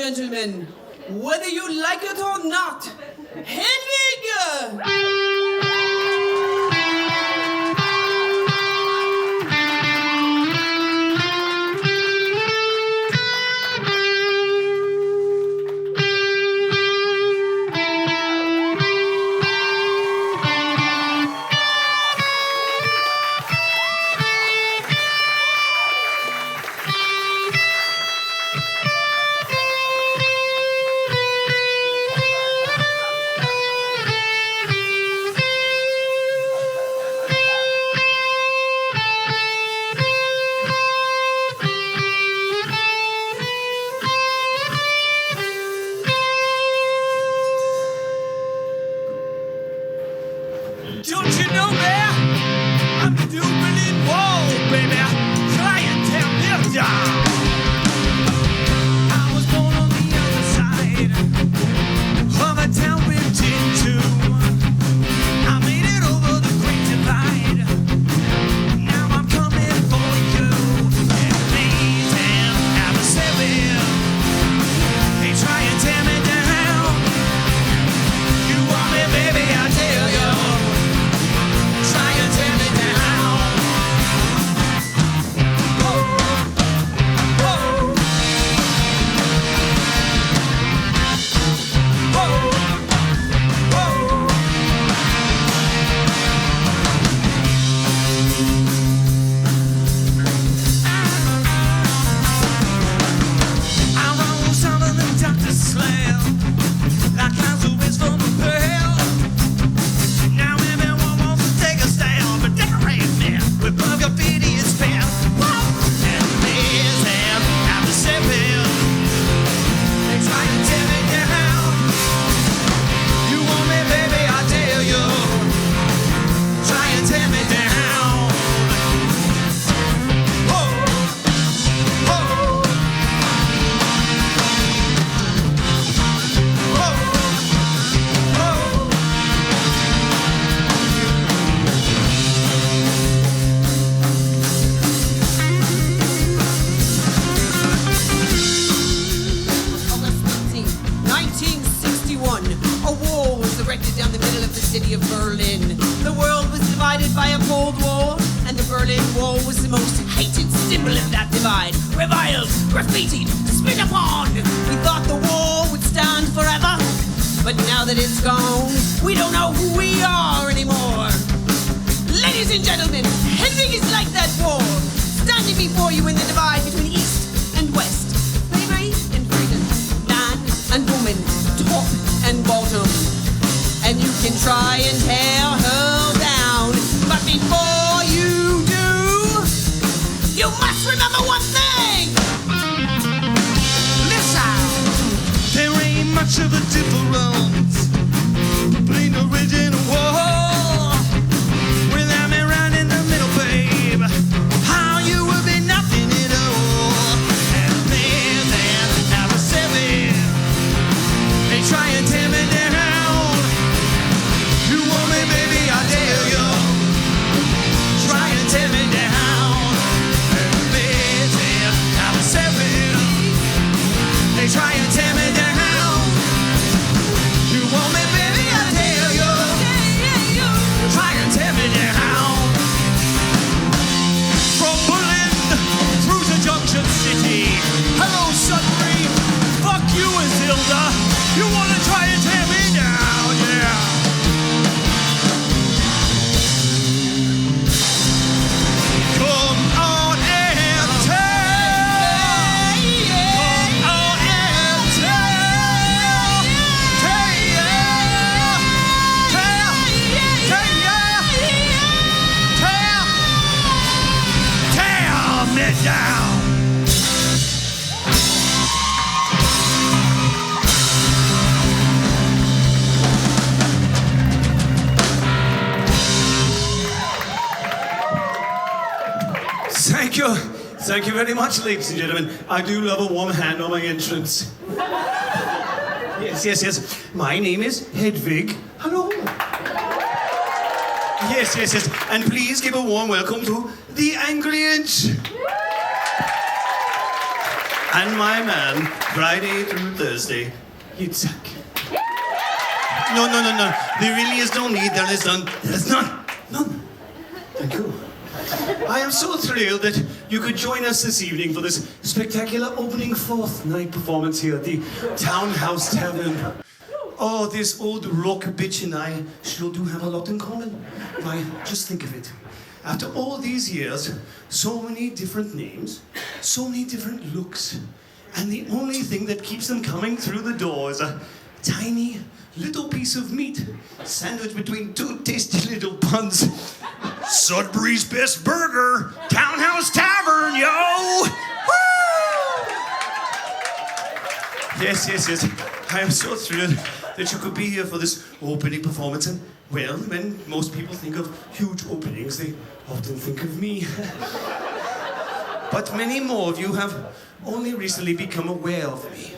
gentlemen, whether you like it or not, Hedwig! Don't you know me? I'm the new Berlin Wall, baby. Try and tear me down. I was born on the other side of a town ripped in two. I made it over the Great Divide. Now I'm coming for you. And please have a seven. They try and tear me down. You want me, baby? I tell you. Down the middle of the city of Berlin. The world was divided by a Cold War, and the Berlin Wall was the most hated symbol of that divide. Reviled, graffitied, spit upon. We thought the war would stand forever, but now that it's gone, we don't know who we are anymore. Ladies and gentlemen, Hedwig is like that wall, standing before you in the divide between East and West, slavery and freedom, man and woman, top and bottom. And you can try and tear her down, but before you do, you must remember one thing. Listen, there ain't much of a difference between the original war without me right in the middle, babe. How you would be nothing at all. And then have a seven. They try and tear me down. Baby, I dare you. Try and tear me down. And baby, I'm a seven. They try and tear me down. You want me, baby, I dare you. Try and tear me down. From Berlin through to Junction City. Hello, Sudbury. Fuck you, Azilda. You wanna try and tear me down, yeah. Down. Thank you. Thank you very much, ladies and gentlemen. I do love a warm hand on my entrance. Yes. My name is Hedwig. Hello. Yes. And please give a warm welcome to the Angry Inch. And my man, Friday through Thursday, Yitzhak. No. There really is no need. There is none. There is none. None. Thank you. I am so thrilled that you could join us this evening for this spectacular opening fourth night performance here at the Townhouse Tavern. Oh, this old rock bitch and I sure do have a lot in common. Why, just think of it. After all these years, so many different names, so many different looks, and the only thing that keeps them coming through the door is a tiny little piece of meat sandwiched between two tasty little buns. Sudbury's best burger, Townhouse Tavern, yo! Woo! Yes. I am so thrilled that you could be here for this opening performance. And, well, when most people think of huge openings, they often think of me. But many more of you have only recently become aware of me.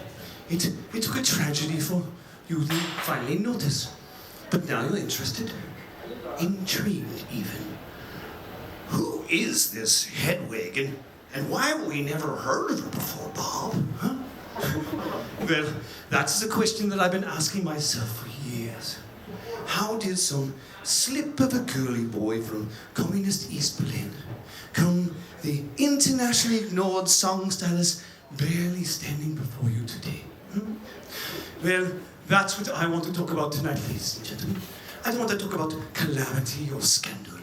It took a tragedy for you to finally notice. But now you're interested, intrigued even. Who is this Hedwig, and why have we never heard of her before, Bob? Huh? Well, that's the question that I've been asking myself for years. How did some slip of a girly boy from communist East Berlin come the internationally ignored song stylist barely standing before you today? Well, that's what I want to talk about tonight, ladies and gentlemen. I don't want to talk about calamity or scandal.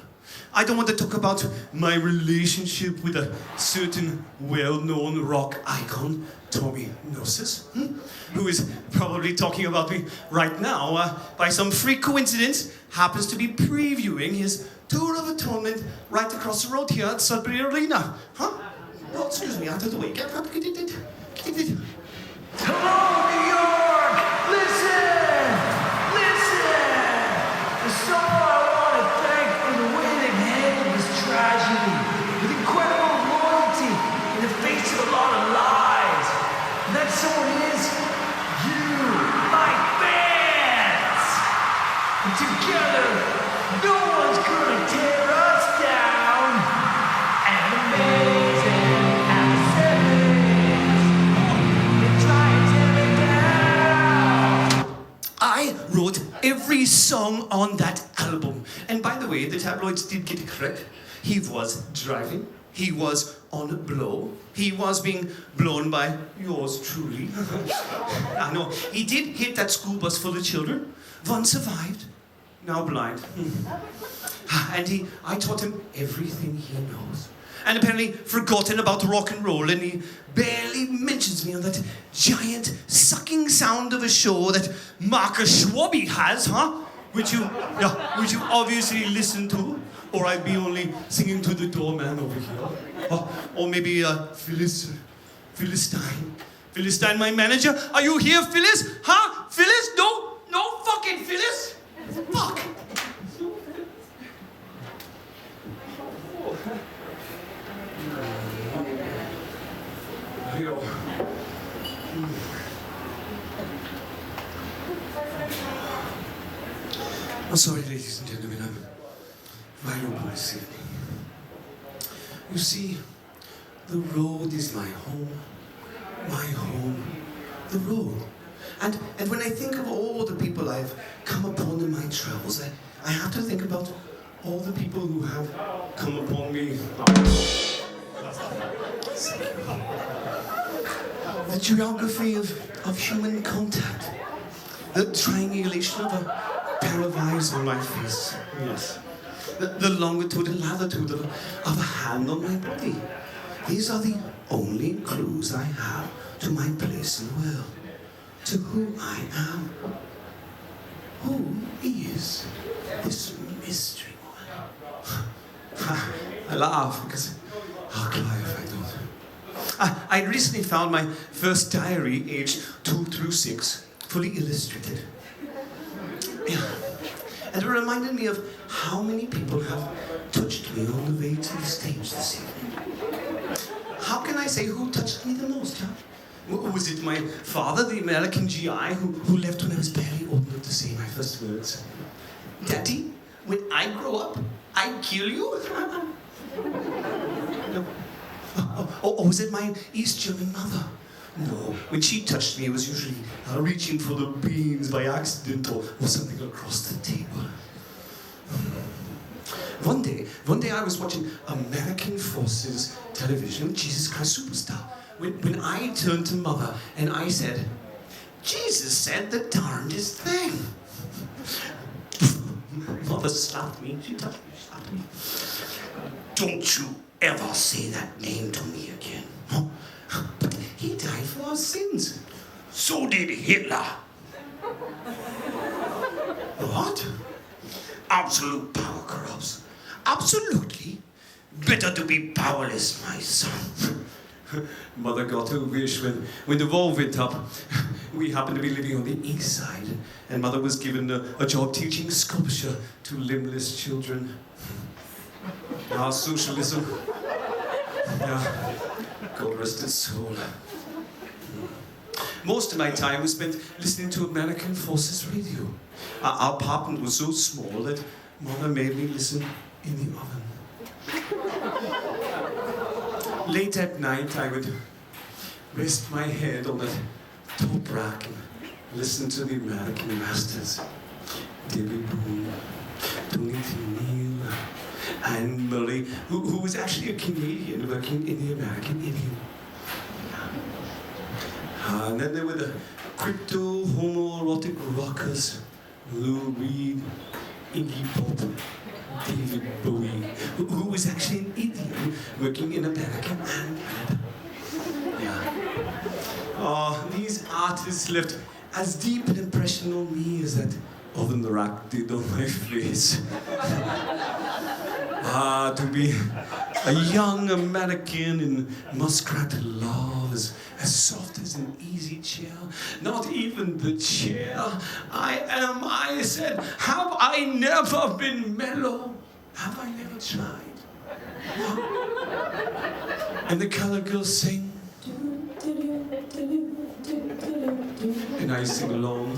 I don't want to talk about my relationship with a certain well-known rock icon, Tommy Gnosis, who is probably talking about me right now, by some freak coincidence, happens to be previewing his Tour of Atonement right across the road here at Sudbury Arena. Huh? Oh, excuse me, out of the way. Get it. Hello, New York! Listen! There's someone I want to thank for the way they've handled this tragedy with incredible loyalty in the face of a lot of lies. And that someone is you, my fans! And together, no one's gonna tear us down. And amazing at the seventies. They try and tear me down. I wrote every song on that album. And by the way, the tabloids did get it correct. He was driving. He was on blow. He was being blown by yours truly. I know. He did hit that school bus full of children. One survived, now blind. And I taught him everything he knows. And apparently forgotten about rock and roll, and he barely mentions me on that giant sucking sound of a show that Marcus Schwabi has, huh? Which you obviously listen to, or I'd be only singing to the doorman over here. Or maybe Phyllis Stein, my manager. Are you here, Phyllis? Huh? Phyllis? No fucking Phyllis. Fuck. I'm sorry, ladies and gentlemen, I'm vulnerable this evening. You see, the road is my home, the road. And when I think of all the people I've come upon in my travels, I have to think about all the people who have come upon me. The geography of human contact, the triangulation of a pair of eyes on my face, yes. The longitude and latitude of a hand on my body. These are the only clues I have to my place in the world, to who I am. Who is this mystery woman? I laugh because I'll cry if I don't. I recently found my first diary, aged 2 through 6, fully illustrated. Yeah. And it reminded me of how many people have touched me on the way to the stage this evening. How can I say who touched me the most, huh? Was it my father, the American GI, who left when I was barely old enough to say my first words? Daddy, when I grow up, I kill you? No. Or was it my East German mother, No, when she touched me, it was usually reaching for the beans by accident or something across the table. One day I was watching American Forces television, Jesus Christ Superstar, when I turned to Mother and I said, Jesus said the darndest thing. Mother slapped me, she touched me, she slapped me. Don't you ever say that name to me again. Huh? But he died for our sins. So did Hitler. What? Absolute power corrupts. Absolutely. Better to be powerless, my son. Mother got her wish when the wall went up. We happened to be living on the east side, and Mother was given a job teaching sculpture to limbless children. Socialism. Yeah. God rest his soul. Most of my time was spent listening to American Forces radio. Our apartment was so small that Mother made me listen in the oven. Late at night, I would rest my head on that top rack and listen to the American masters. David Boone, Tony Neal, and Murray, who was actually a Canadian working in the American Indian. And then there were the crypto homoerotic rockers, Lou Reed, Iggy Pop, David Bowie, who was actually an Indian working in America and Canada. Yeah. Oh, these artists left as deep an impression on me as that oven rack did on my face. To be a young American in Muskrat Love, as soft as an easy chair, not even the chair. I said, have I never been mellow? Have I never tried? Huh? And the color girls sing, and I sing along.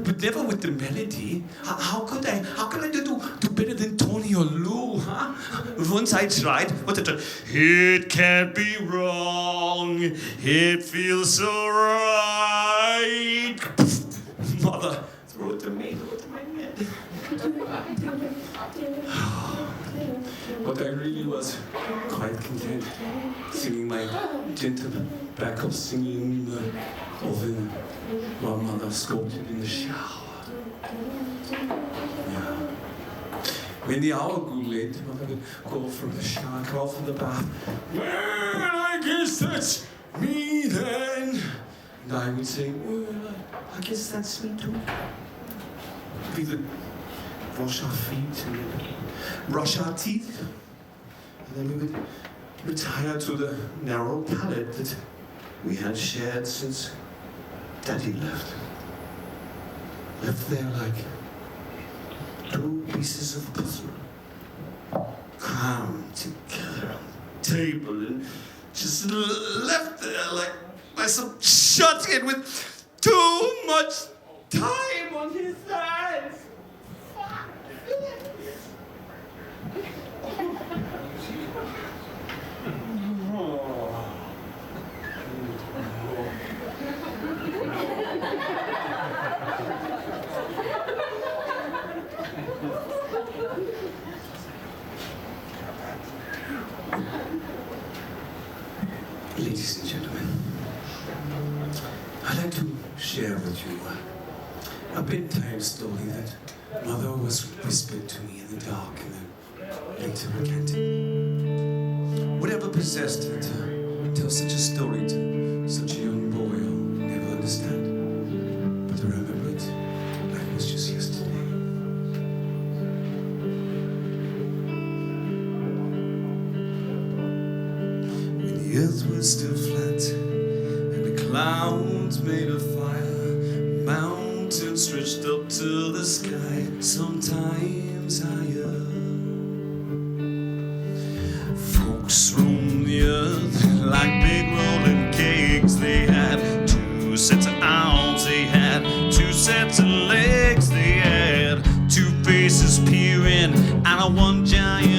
But never with the melody. How could I do better than Tony or Lou, huh? Once I tried, it can't be wrong, it feels so right. Mother, throw a tomato into my head. But I really was quite content singing my gentle backup singing in the oven while Mother sculpted in the shower. Yeah. When the hour grew late, Mother would go from the shower, call from the bath. Well, I guess that's me then. And I would say, well, I guess that's me too. We would wash our feet and then brush our teeth. And then we would retire to the narrow pallet that we had shared since Daddy left. Left there like two pieces of puzzle, crammed together on the table and just left there like some shut kid with too much time on his hands. Ladies and gentlemen, I'd like to share with you a bedtime story that Mother was whispered to me in the dark and then later recanted. Whatever possessed her to tell such a story to such a young boy, I'll never understand. But I remember it like it was just yesterday. The earth was still flat, and the clouds made a fire. Mountains stretched up to the sky, sometimes higher. Folks roamed the earth like big rolling cakes. They had two sets of arms, they had two sets of legs. They had two faces peering out of one giant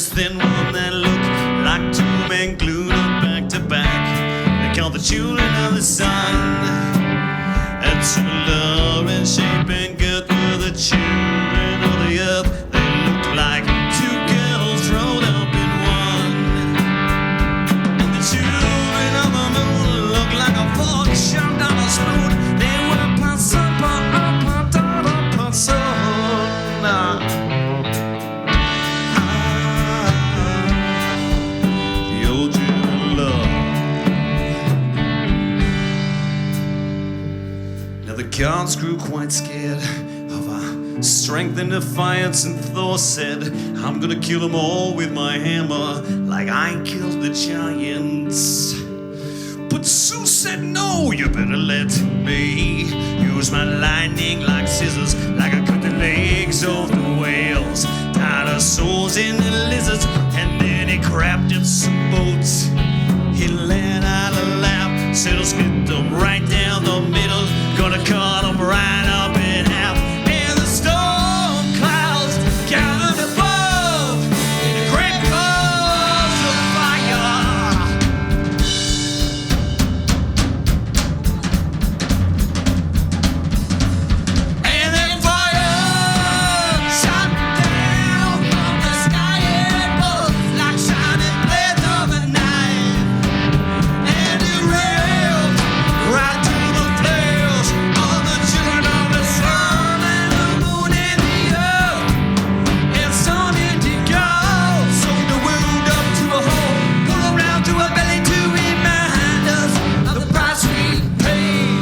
this thin one that looked like two men glued up back to back. They called the children of the sun. And to love and shape and girth were the children of the earth. They looked like two girls rolled up in one. And the children of the moon looked like a fork shoved on a spoon. They were person. The old German love. Now the gods grew quite scared of our strength and defiance, and Thor said, I'm gonna kill them all with my hammer, like I killed the giants. But Zeus said, no, you better let me use my lightning like scissors, like I cut the legs off the whales, dinosaurs and the lizards. And then he grabbed up some boats, he let out a laugh, said I'll split them right down the middle, gonna cut them right up in half. And the storm clouds gathered above in a great balls of fire. And then fire shot down from the sky and bullets like shining blades of a knife. And it railed right to the flares of the children of the sun and the moon and the earth and sun indigo. Sold the world up to a hole, pull around to a belly to remind us of the price we paid.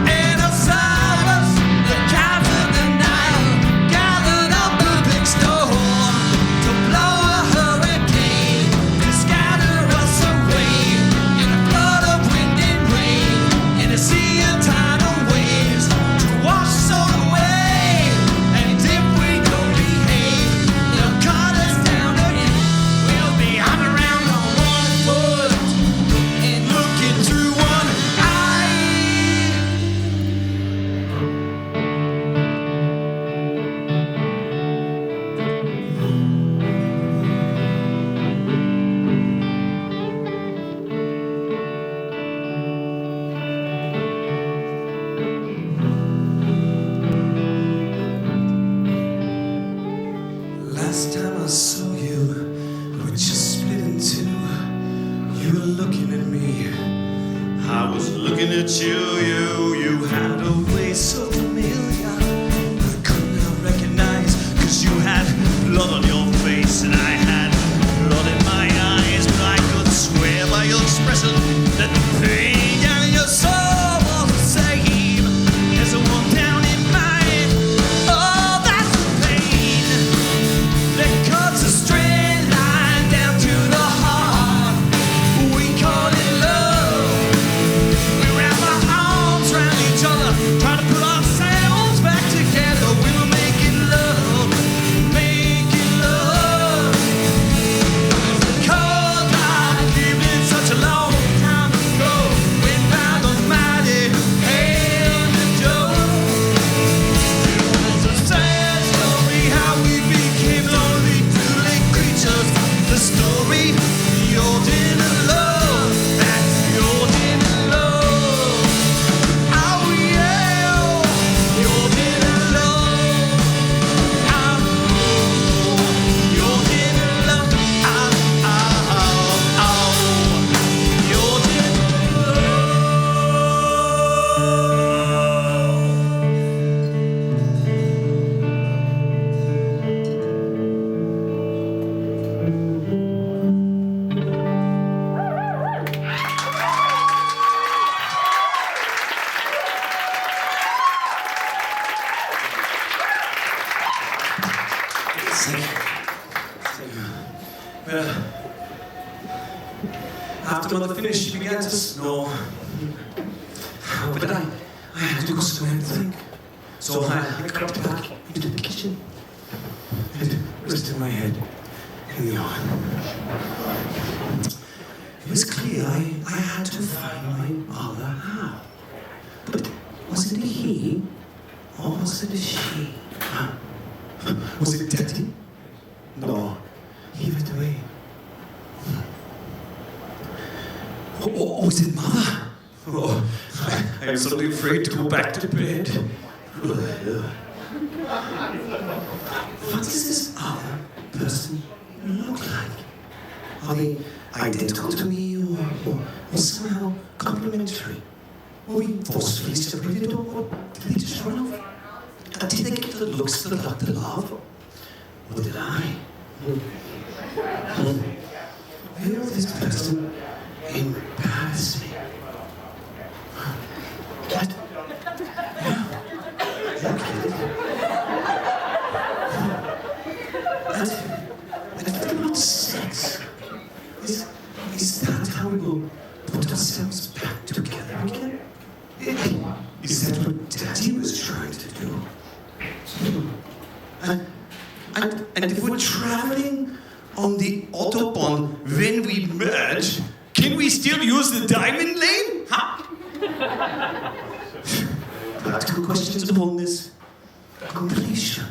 And Osiris, the gods of the Nile, gathered up a big storm to blow a hurricane, to scatter us away in a flood of wind and rain, in a sea of tidal waves, to wash us all away. And if we don't behave, they'll cut us down again. We'll be hopping around on one foot and looking through one eye. Last time I saw you, we just split in two. You were looking at me, I was looking at you. You had a way so familiar, I could not recognize, 'cause you had blood on your face and I had blood in my eyes. But I could swear by your expression that the pain down in your soul was the same as the one down in mine. Oh, that's the pain that cuts a straight line down to the heart. We call it love. We wrap our arms around each other, try to put ourselves back together. We were making love, making love. The cold light evening, such a long time ago, went by the mighty hand of Joe. It was a sad story how we became lonely, dueling creatures. The story you didn't love, that's you didn't love. Oh yeah, you didn't love. Oh, you didn't love. You didn't After Mother finished, she began to snore. But I had to go somewhere and think. So I crept back into the kitchen and rested my head in the oven. It was clear I had to find my other half. But was it a he or was it a she? Was it Daddy? No, Oh, I am suddenly afraid to go back to bed. What does this other person look like? Are they identical to me or somehow complementary? Were we forcefully separated or did they just run off? Did they get the looks, the luck, the love? Or did I? Will this person embarrass me? What? And about sex? Is that how we will put ourselves back together again? Is that what Daddy was trying to do? And if we're traveling on the Autobahn when we merge, can we still use the diamond lane? Huh? Practical questions of wholeness. Completion.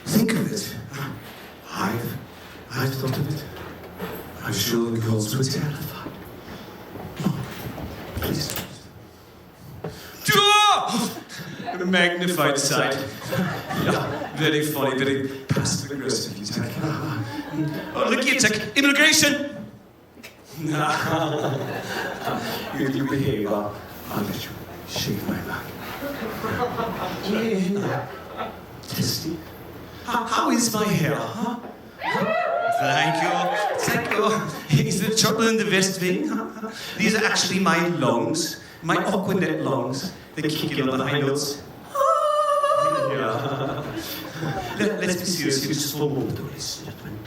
Think of it. I've thought of it. I'm sure the girls were terrified. Oh, please. The magnified side. Yeah, very funny, very passive aggressive. Oh, look here, check. Immigration! You behave, I'll let you shave my back. Yeah. Testy. How is my hair, huh? Thank you. Is there trouble in the West Wing? Huh? These are actually my lungs, my Aquanet lungs. They kick in on the high notes. Yeah. Let's be serious here just for a moment, ladies and gentlemen.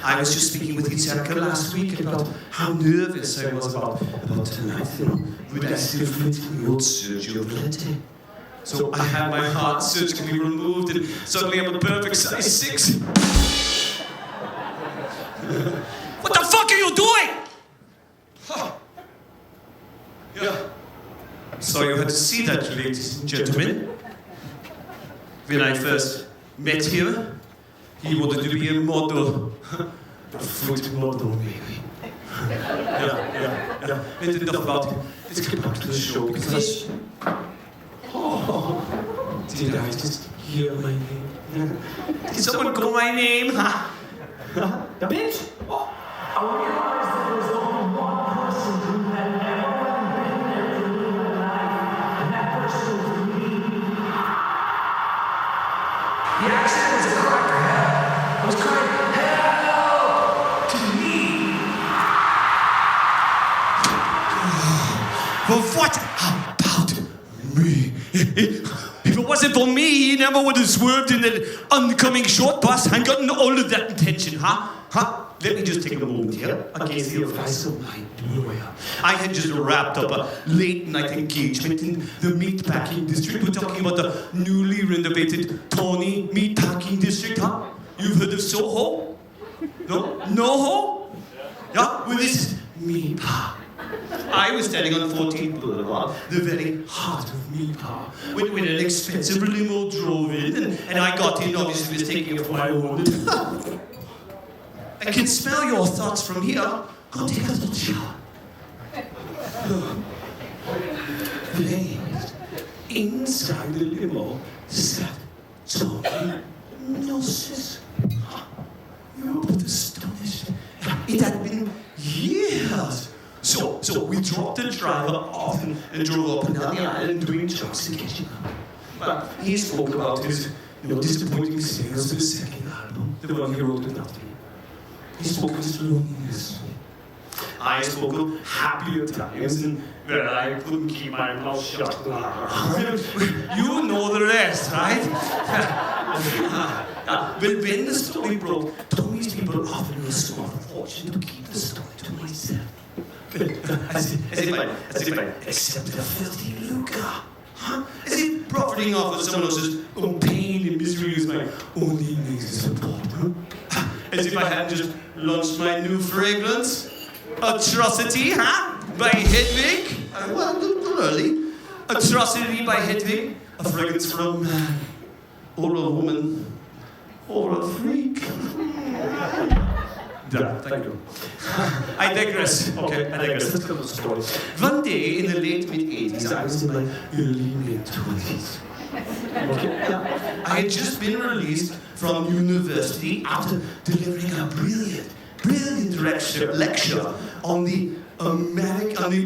I was just speaking with Itzhaka last week about how nervous I was about tonight. Would I still fit in the old Sergio Valente? So I had my heart surgically removed and suddenly I'm a perfect size 6. What the fuck are you doing? Huh. Yeah. So you had to see that, ladies and gentlemen. When I first met him, he wanted to be a model. A foot model, maybe. Yeah. But enough about him. Let's get back to the show because... Oh, did I just hear my name? Did someone call my name? Huh? The bitch? Oh. I realized that there was only one person who had ever been there for me in my life, and that person was me. The accent was a cracker, hell. I was crying, hell, to me. Well, what about me? If it wasn't for me, he never would have swerved in that oncoming short bus and gotten all of that attention, huh? Let me just take a moment here against the advice of my lawyer. I had just wrapped up a late night engagement in the meatpacking district. We're talking about the newly renovated Tawny meatpacking district, huh? You've heard of Soho? No? NoHo? Yeah? Well, this is Meatpa. I was standing on 14th Boulevard, the very heart of Meatpa, when an expensive limo drove in, and I got in, obviously mistaking it for my own. I can smell your thoughts from here. Go take a little shower. Placed inside the limo sat Tony Gnosis. You were both astonished. It had been years. So we dropped the driver off and drove up and down the island doing jokes and catching up. But he spoke about his disappointing sales of his second album, the one he wrote without me. He spoke of his loneliness. I spoke of happier times and where I couldn't keep my mouth shut. You know the rest, right? Well, when the story broke, Tommy's people offered me a small fortune to keep the story to myself. As if I accepted a filthy lucre. Huh? As if profiting off of someone else's own pain and misery was my only means of support. Huh? As if I hadn't just launched my new fragrance. Atrocity, huh? By Hedwig. Well, a little early. Atrocity by Hedwig. A fragrance for a man. Or a woman. Or a freak. Done. Thank you. I digress. Okay, I digress. Let's tell the story. One day in the late mid-80s, I was in my early mid-20s. Okay. Yeah. I had just been released from university after delivering a brilliant lecture on the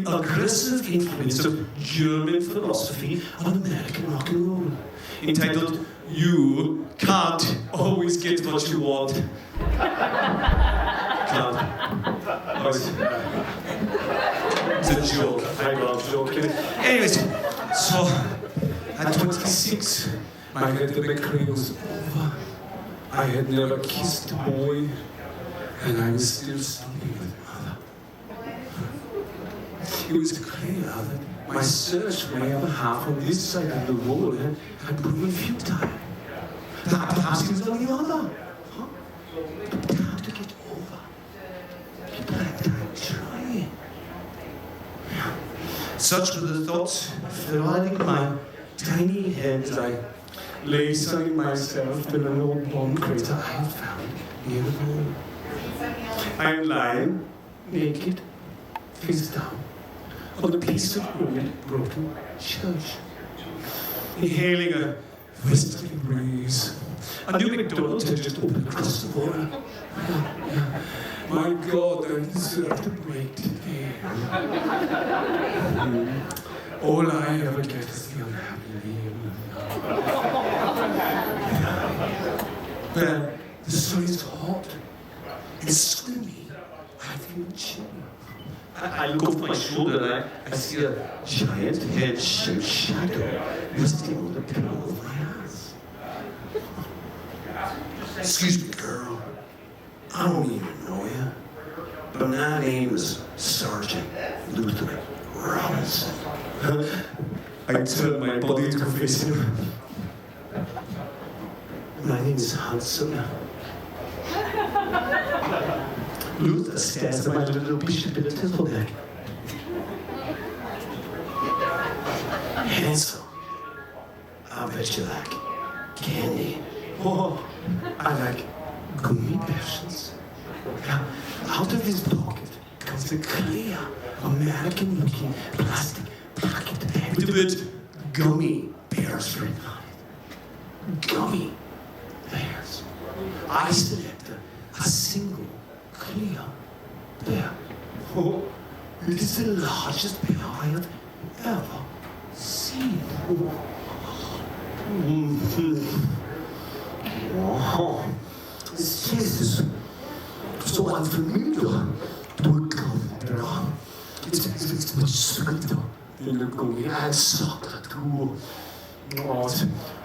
aggressive influence of German philosophy on American rock and roll, entitled "You Can't Always Get What You Want." Can't. It's a joke. I love joking. Anyways, so at 26, my academic career was over. I had never kissed a boy, and I was still sleeping with mother. It was clear that my search for my other half on this side of the world had proven futile. Perhaps he was on the other. Huh? But time to get over. People have time to try. Such were the thoughts flooding my tiny head as I lay sunning myself in an old bomb crater I had found near the wall. I am lying, naked, face down, on a piece of old, broken church, inhaling a whistling breeze. A new McDonald's had just opened across the water. Yeah. My God, I deserve to break today. All I ever get is the unhappy meal. Well, the sun is hot. And suddenly, I feel chill. I look over my shoulder and I see a giant head-shaped shadow resting on the pillow of my ass. Excuse me, girl. I don't even know you, but my name is Sergeant Luther Robinson. I turn my body to face him. My name is Hudson. Luther stares at my little bishop in a turtleneck. Handsome. I bet you like candy. Oh, I like gummy bears. Out of his pocket comes a clear, American-looking plastic packet with the word gummy bears written on it. Gummy bears. I select a single clear bear. Oh, it is the largest bear I have ever seen. Oh, this taste is so unfamiliar to a gummy bear. It's much sweeter than the gummy and softer too. Oh,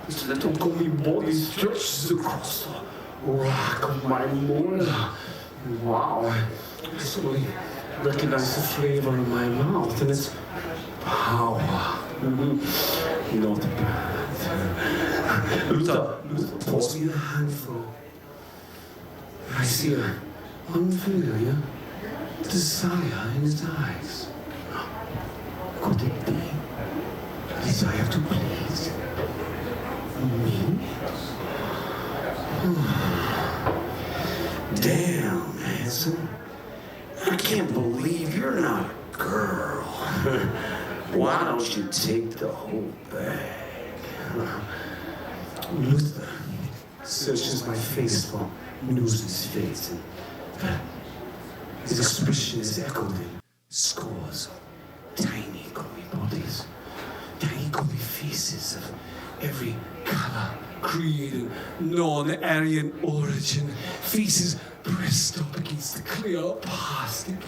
this little gummy body stretches across the rack of my molar. Wow, I suddenly recognize the flavor in my mouth and its power. Not bad. Luther pours me a handful. I see an unfamiliar desire in his eyes. Could it be a desire to please me? Damn, handsome. I can't believe you're not a girl. Why don't you take the whole bag? Luther searches my face for News's face, and his expression is echoed in scores of tiny gummy bodies, tiny gummy faces of every color, creed, and non-Aryan origin, faces pressed up against the clear plastic,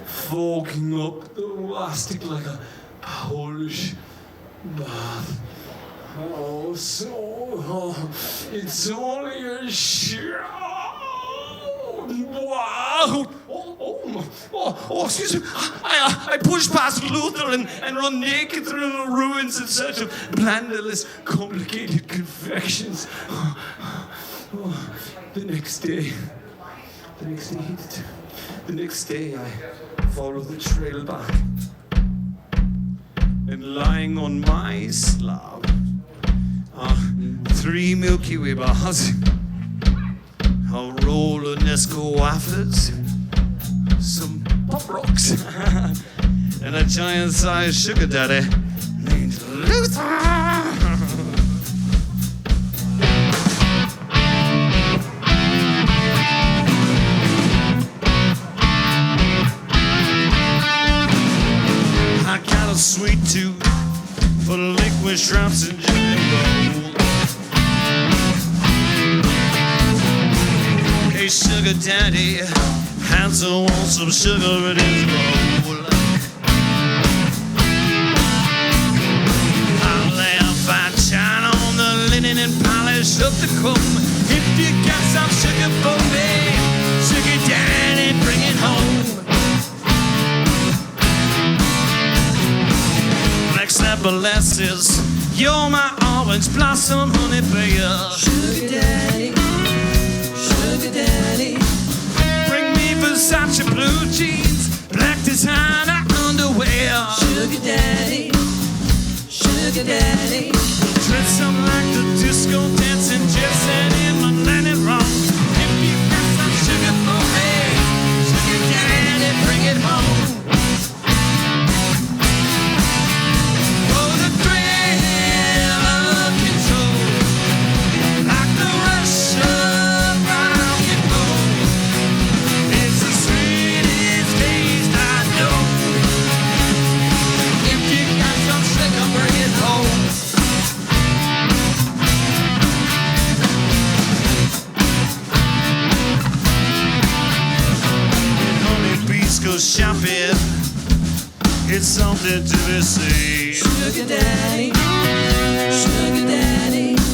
fogging up the plastic like a Polish bath. Oh, it's only a show. Wow! Oh, excuse me. I pushed past Luther and run naked through the ruins in search of blandless, complicated confections. The next day, I follow the trail back. And lying on my slab are 3 Milky Way bars a roll of Nesco wafers, some pop rocks, and a giant-sized sugar daddy named Luther. I got a sweet tooth for liquid shrimps and jelly roll. Hey, sugar daddy, Hansel wants some sugar in his roll. I'll lay a fine china on the linen and polish up the comb. If you got some sugar for me, sugar daddy, bring it home. Except molasses, you're my orange blossom, honey bear. Sugar daddy, Bring me Versace blue jeans, black designer underwear. sugar daddy, Dress up like the disco dancing jet set in my landing wrong. If you got some sugar for me, sugar daddy, bring it home. Go shopping, it's something to be seen. sugar daddy,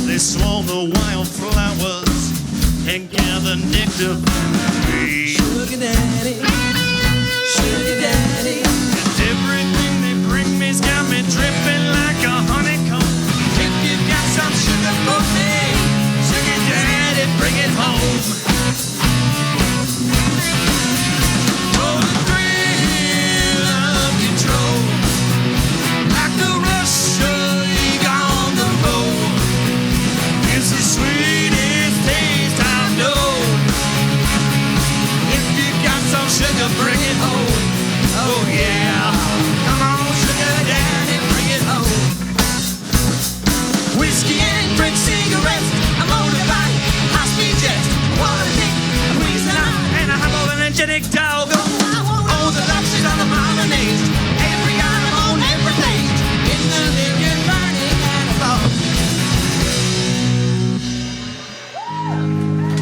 They swarm the wildflowers and gather nectar from the tree. sugar daddy, And everything they bring me's got me dripping like a honeycomb. If you got some sugar for me, sugar daddy, bring it home. Sugar, bring it home. Oh yeah. Come on, sugar daddy, bring it home. whiskey and drink cigarettes, a motorbike, high-speed jets, water dick, a breeze and And I have an energetic dog. I want all the luxuries on the modern age. Every item on every page. In the living, burning, and above.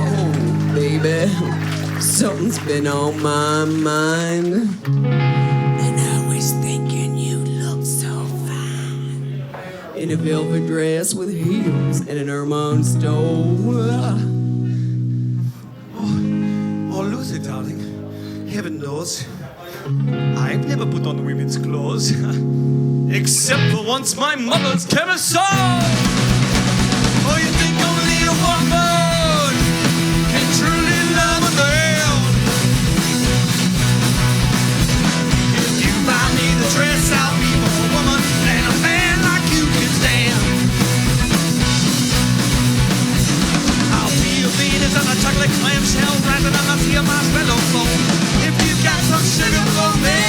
Oh, baby, something's been on my mind. And I was thinking you look so fine. In a velvet dress with heels and an ermine stole. Oh, Luther, darling, heaven knows, I've never put on women's clothes. Except for once my mother's camisole. Oh, you think only a woman can truly love a man? If you buy me the dress, I'll be more a woman than a man like you can stand. I'll be a Venus on a chocolate clamshell wrapping on a sea of marshmallow foam. If you got some sugar for me,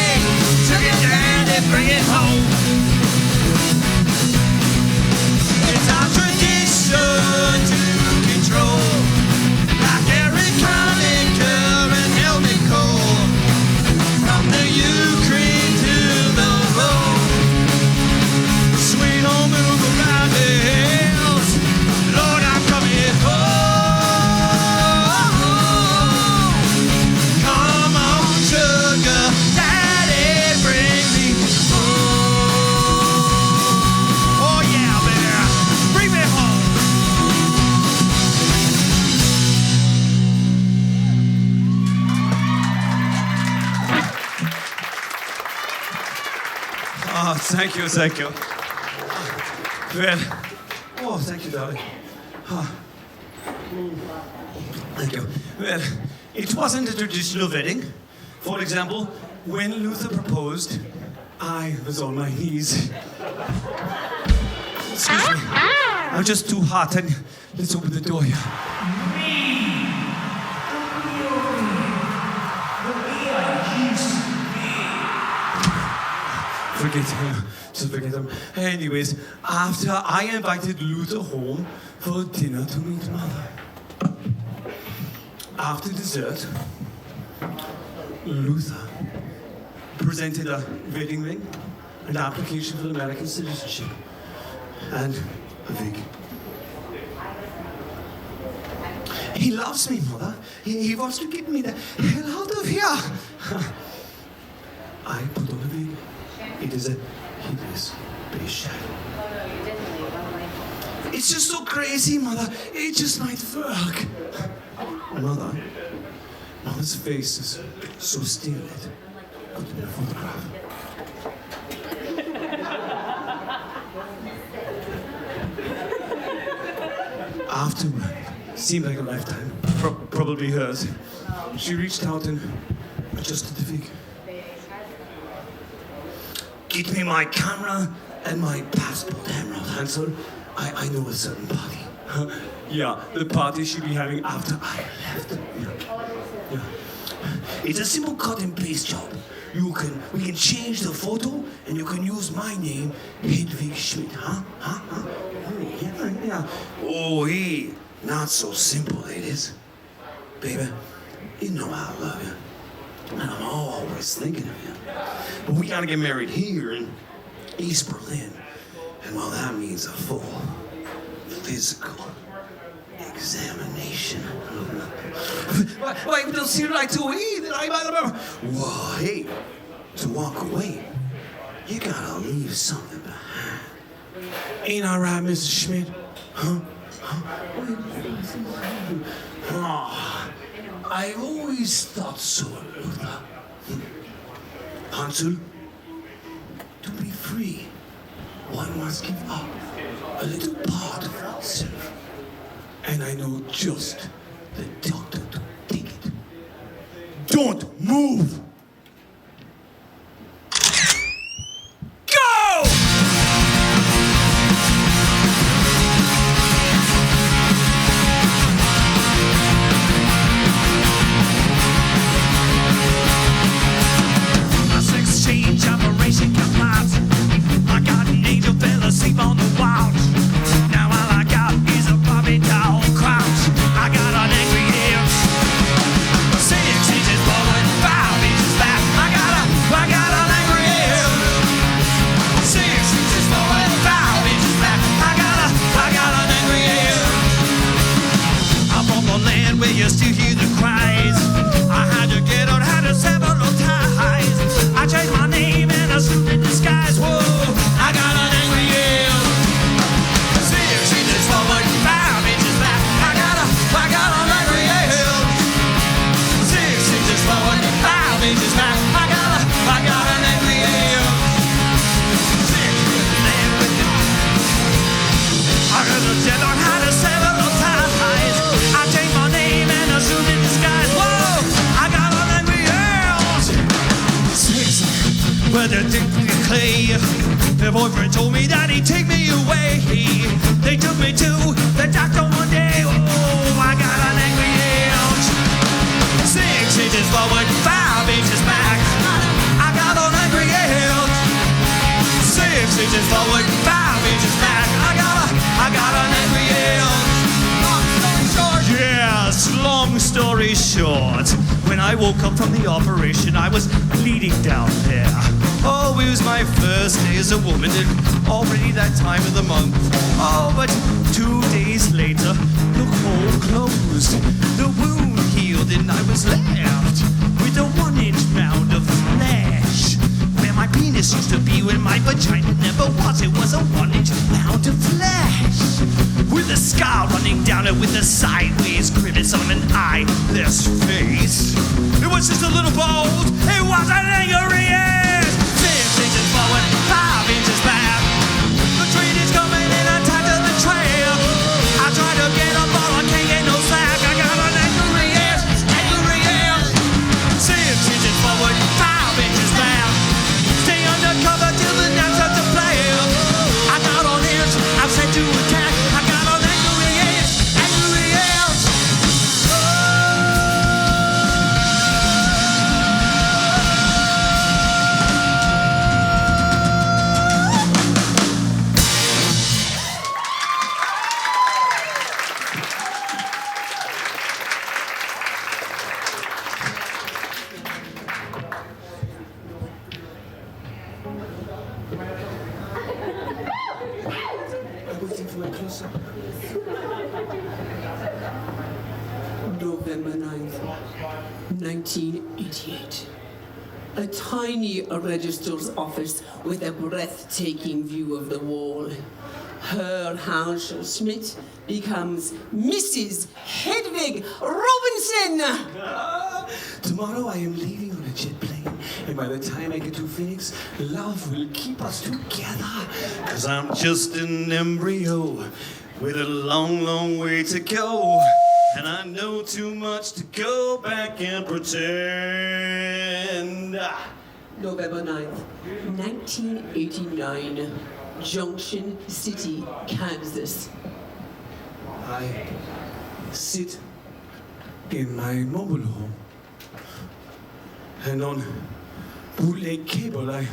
sugar daddy, bring it home. It's our tradition to control, like Eric Honecker and Helmut Kohl. From the Ukraine to the Rhone, sweet home over around the hills. Lord, I'm coming home. Come on, sugar daddy, bring me home. Oh yeah, baby, bring me home. Oh, thank you, thank you. Well, oh, thank you, darling. Oh. Thank you. Well, it wasn't a traditional wedding. For example, when Luther proposed, I was on my knees. Excuse me. I'm just too hot, and let's open the door here. forget him. Just forget him. Anyways, after I invited Luther home for dinner to meet Mother. After dessert, Luther presented a wedding ring, an application for American citizenship, and a wig. He loves me, Mother. He wants to get me the hell out of here. I put on a wig. It is a hideous beige shadow. It's just so crazy, Mother. It just might work. Mother's face is so still it could be a photograph. Afterward, seemed like a lifetime. Probably hers. She reached out and adjusted the wig. Get me my camera and my passport, Emerald Hansel. I know a certain party. Yeah, the party she'll be having after I left. Yeah. It's a simple cut and paste job. We can change the photo and you can use my name, Hedwig Schmidt. Oh, yeah. Oh, hey, not so simple, ladies. Baby, you know I love you. And I'm always thinking of you. But we gotta get married here in East Berlin. And well, that means a full physical examination. Wait, don't see right to eat. Whoa, hey, to walk away, you gotta leave something behind. Ain't I right, Mrs. Schmidt? Huh? Oh, I've always thought so, Luther. Hansel, to be free, one must give up a little part of oneself. And I know just the doctor to take it. Don't move! Go! My sex change operation complies. I got an angel fell asleep on the couch. Now all I got is a Bobby doll crouch. I got an angry ear. 6 inches forward, 5 inches back. I got an angry ear. 6 inches forward, 5 inches back. I got an angry ear. I'm on the land where you still hear the cries. I had to get out, had to several ties. I changed my name and I suit in disguise. Whoa, I got an angry ear. 6 inches forward, 5 inches back. I got an angry ear. 6 inches forward, 5 inches back. I got an angry ear. 6 inches there with it. I got the devil had a several ties. I changed my name and I suit in disguise. Whoa, I got an angry ear. 6, but they took me to clay. The boyfriend told me that he'd take me away. They took me to the doctor one day. Oh, I got an angry itch. 6 inches forward, 5 inches back. I got an angry itch. 6 inches forward, 5 inches back. I got an angry itch. Yes, long story short, when I woke up from the operation, I was bleeding down there. Oh, it was my first day as a woman, and already that time of the month. Oh, but 2 days later, the hole closed, the wound healed, and I was left with a 1-inch mound of flesh. Where my penis used to be when my vagina never was. It was a 1-inch mound of flesh. With a scar running down it with a sideways grimace on an eyeless face. It was just a little bold. It was an angry ass. 6 inches forward, 5 inches back. The train is coming in and tied to the trail. I tried to get up, but I can't get no slack. I got an angry ass, angry ass. 6 inches forward, 5 inches back. Stay undercover till the night starts to play. I got on edge, I'm set to attack. I got an angry ass, angry ass. November 9th, 1988. A tiny registrar's office with a breathtaking view of the wall. Her Schmidt becomes Mrs. Hedwig Robinson. Tomorrow I am leaving on a jet plane, and by the time I get to Phoenix, love will keep us together. 'Cause I'm just an embryo with a long, long way to go. And I know too much to go back and pretend. November 9th, 1989. Junction City, Kansas. I sit in my mobile home, and on bootleg cable, I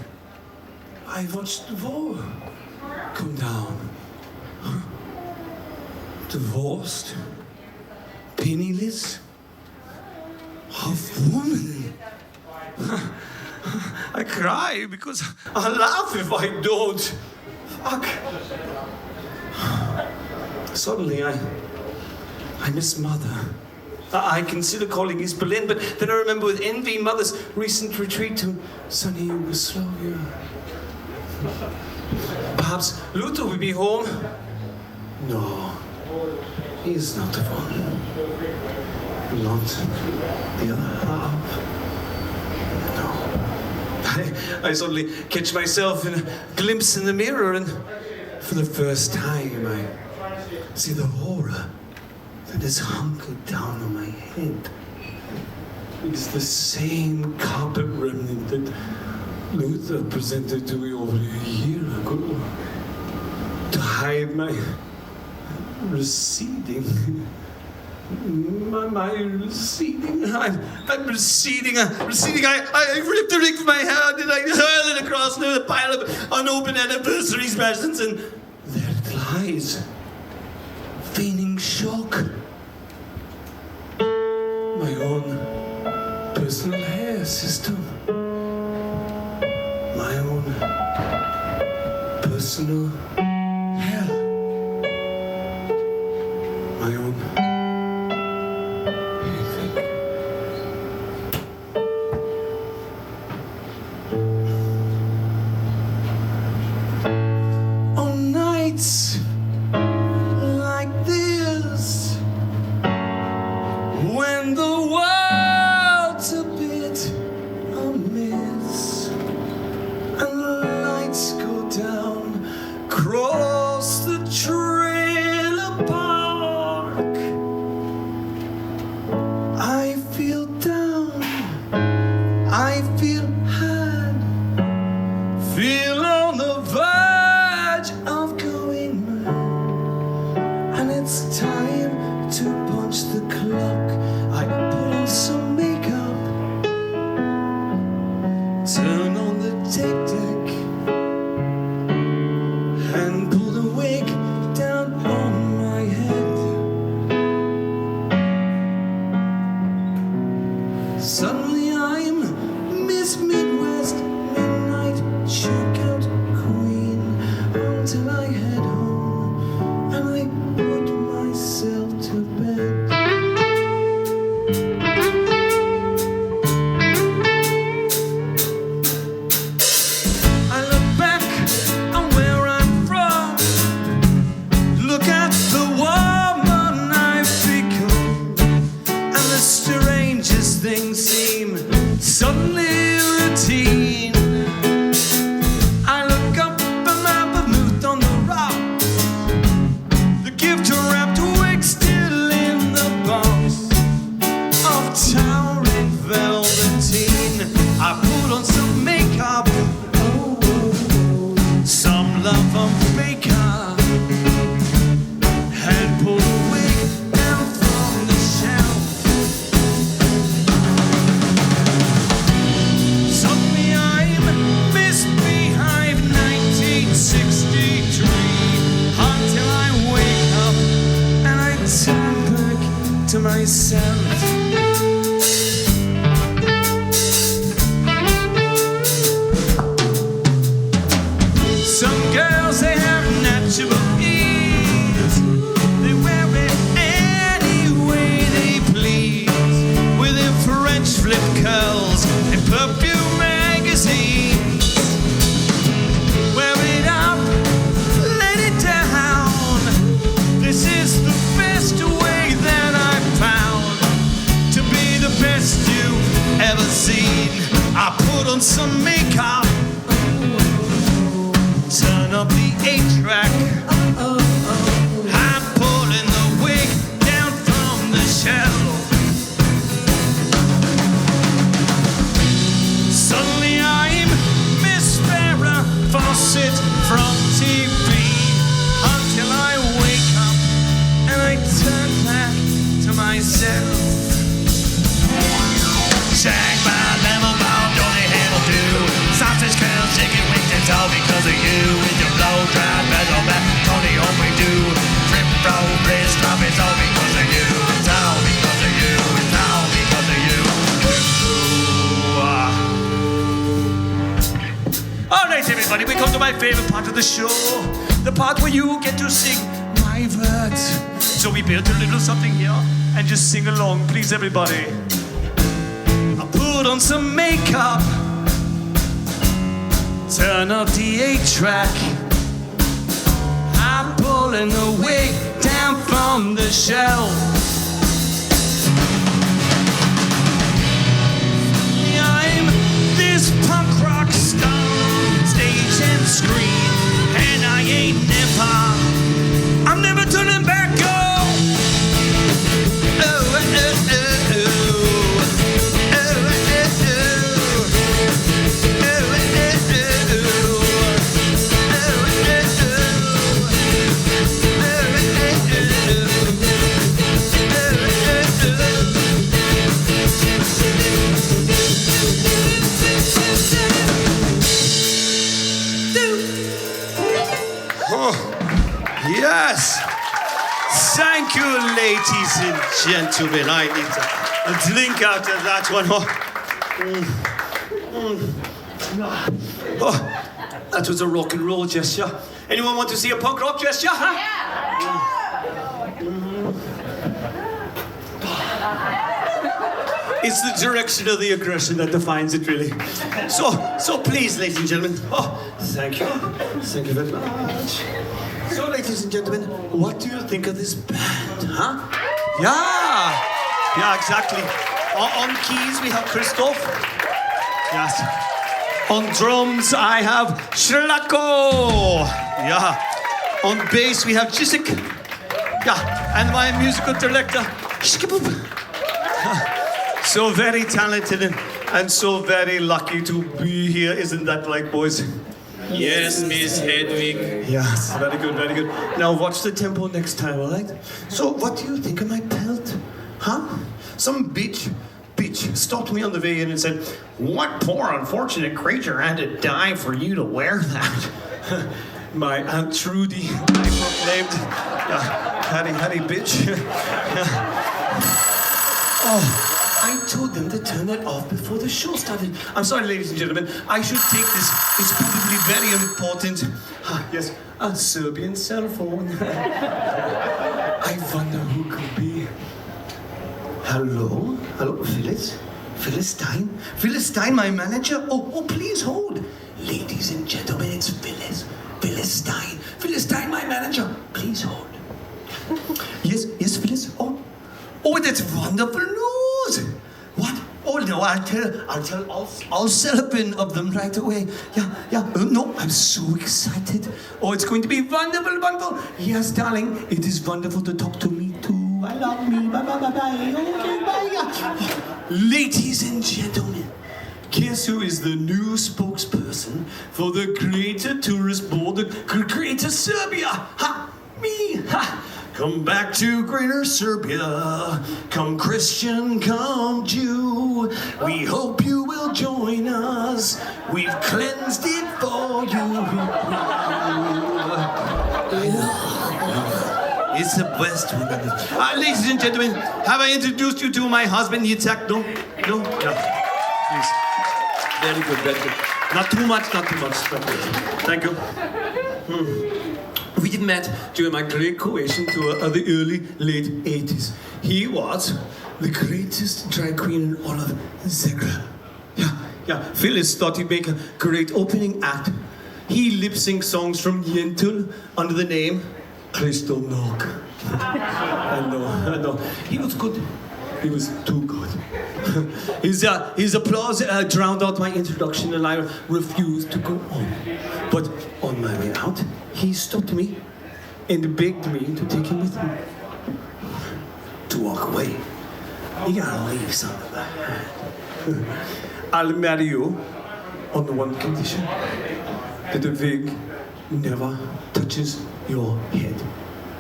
watched the wall come down. Divorced, penniless, half woman. I cry because I laugh if I don't. Fuck. Suddenly, I miss Mother. I consider calling East Berlin, but then I remember with envy Mother's recent retreat to sunny Yugoslavia. Perhaps Luther will be home. No, he's not the one. Not the other half. No. I suddenly catch myself in a glimpse in the mirror, and for the first time I see the horror that is hunkered down on my head. It's the same carpet remnant that Luther presented to me over a year ago to hide my receding. My receding. I'm receding. I ripped the ring from my hand and I hurl it across the pile of unopened anniversaries presents, and there it lies, feigning shock. My own personal hair system. My own personal hell. My own like this, when the world's a bit amiss and the lights go down across the trailer park, I feel down, I feel had, feel on the verge of going mad. And it's time to punch the clock. I put on some makeup, turn on the tape deck, and pull the wig down on my head. Suddenly I'm Miss Midwest, midnight checkout queen, until I head home and I put myself to bed. I look back on where I'm from, look at the woman I've become, and the strangest things seem suddenly routine. I look up and my vermouth on the rocks, the gift wrapped wig still in the box of towering velveteen. I put on some makeup, some love on makeup, and pull the wig down from the shelf. Suddenly I'm Miss Beehive 1963, until I wake up and I turn back to myself. Some girls, they have natural ease, up the 8-track. I'm pulling the wig down from the shelf. Suddenly I'm Miss Farrah Fawcett from TV, until I wake up and I turn back to myself. Shag my level bound, Johnny Hamill do. Sausage curls, chicken wings, it's all because of you. With your blow dry bezel back, Tony home we do. Trip roll, wrist drop, it's all because of you. It's all because of you. It's all because of you. Alright everybody, we come to my favorite part of the show. The part where you get to sing my words. So we built a little something here and just sing along, please everybody. I put on some makeup, turn up the 8-track. I'm pulling the wig down from the shelf. I'm this punk rock star, stage and screen, and I ain't I'm never turning back, oh. Oh, oh, oh, oh. Yes! Thank you, ladies and gentlemen. I need a drink after that one. Oh, that was a rock and roll gesture. Anyone want to see a punk rock gesture? Huh? It's the direction of the aggression that defines it, really. So please, ladies and gentlemen. Oh, thank you. Thank you very much. So, ladies and gentlemen, what do you think of this band, huh? Yeah, exactly. On keys, we have Christoph. Yes. On drums, I have Shlako. Yeah. On bass, we have Jisik. Yeah. And my musical director, Shkiboop. So very talented and so very lucky to be here. Isn't that right, boys? Yes, Miss Hedwig. Yes, very good, very good. Now watch the tempo next time, all right? So what do you think of my pelt? Huh? Some bitch stopped me on the way in and said, "What poor unfortunate creature had to die for you to wear that?" My Aunt Trudy, I proclaimed. Hattie bitch. Oh. I told them to turn it off before the show started. I'm sorry, ladies and gentlemen. I should take this. It's probably very important. Yes, a Serbian cell phone. I wonder who could be. Hello, Phyllis? Phyllis Stein? Phyllis Stein, my manager? Oh, please hold. Ladies and gentlemen, it's Phyllis. Phyllis Stein. Phyllis Stein, my manager. Please hold. Yes, Phyllis? Oh, that's wonderful news. What? Oh no, I'll tell all 7 of them right away. Yeah. No, I'm so excited. Oh, it's going to be wonderful. Yes, darling, it is wonderful to talk to me too. I love me. Bye. Okay, bye. Ladies and gentlemen, guess who is the new spokesperson for the Greater Tourist Board, the Greater Serbia? Ha! Me! Ha! Come back to Greater Serbia. Come Christian, come Jew. We hope you will join us. We've cleansed it for you. It's the best one. Ladies and gentlemen, have I introduced you to my husband, Yitzhak? No? Please. Very good. Not too much. Thank you. We met during my great Croatian tour of the late 80s. He was the greatest drag queen in all of Zagreb. Yeah. Phyllis thought he'd make a great opening act. He lip-synced songs from Yentl under the name Crystal Nog. I know. He was good. He was too good. His applause drowned out my introduction, and I refused to go on. But on my way out, he stopped me and begged me to take him with me. To walk away. You gotta leave something behind. I'll marry you on the one condition that the wig never touches your head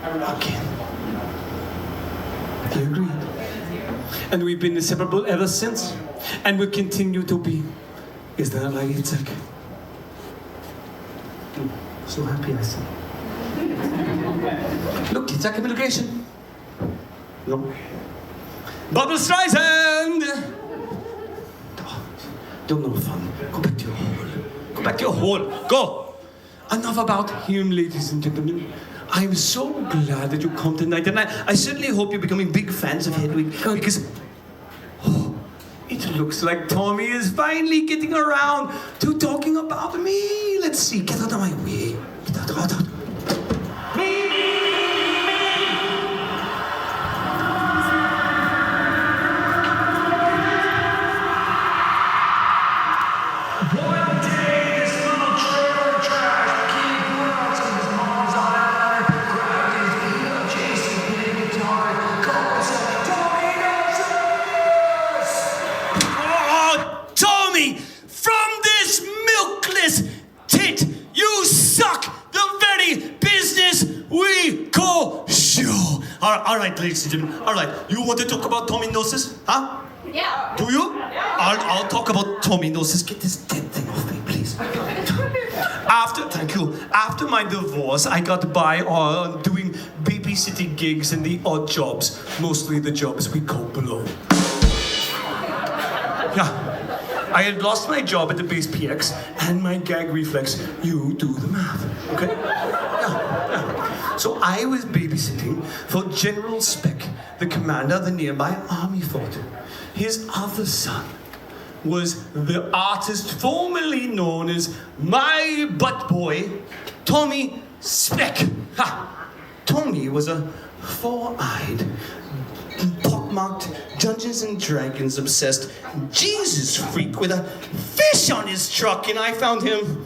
again. He agreed. And we've been inseparable ever since. And will continue to be. Is that right, Itzhak? So happy I see. Look, Itzhak, immigration. No. Barbra Streisand! Oh, don't know fun. Go back to your hole. Go back to your hole. Go! Enough about him, ladies and gentlemen. I'm so glad that you come tonight, and I certainly hope you're becoming big fans of Hedwig, because it looks like Tommy is finally getting around to talking about me. Let's see. Get out of my way. Get out. All right, ladies and gentlemen. All right, you want to talk about Tommy Gnosis? Huh? Yeah. Do you? I'll talk about Tommy Gnosis. Get this dead thing off me, please. Thank you. After my divorce, I got by doing babysitting gigs and the odd jobs. Mostly the jobs we call below. Yeah. I had lost my job at the base PX and my gag reflex. You do the math, okay? Yeah. So I was babysitting for General Speck, the commander of the nearby army fort. His other son was the artist formerly known as my butt boy, Tommy Speck. Ha! Tommy was a four-eyed, pockmarked Dungeons and Dragons obsessed Jesus freak with a fish on his truck, and I found him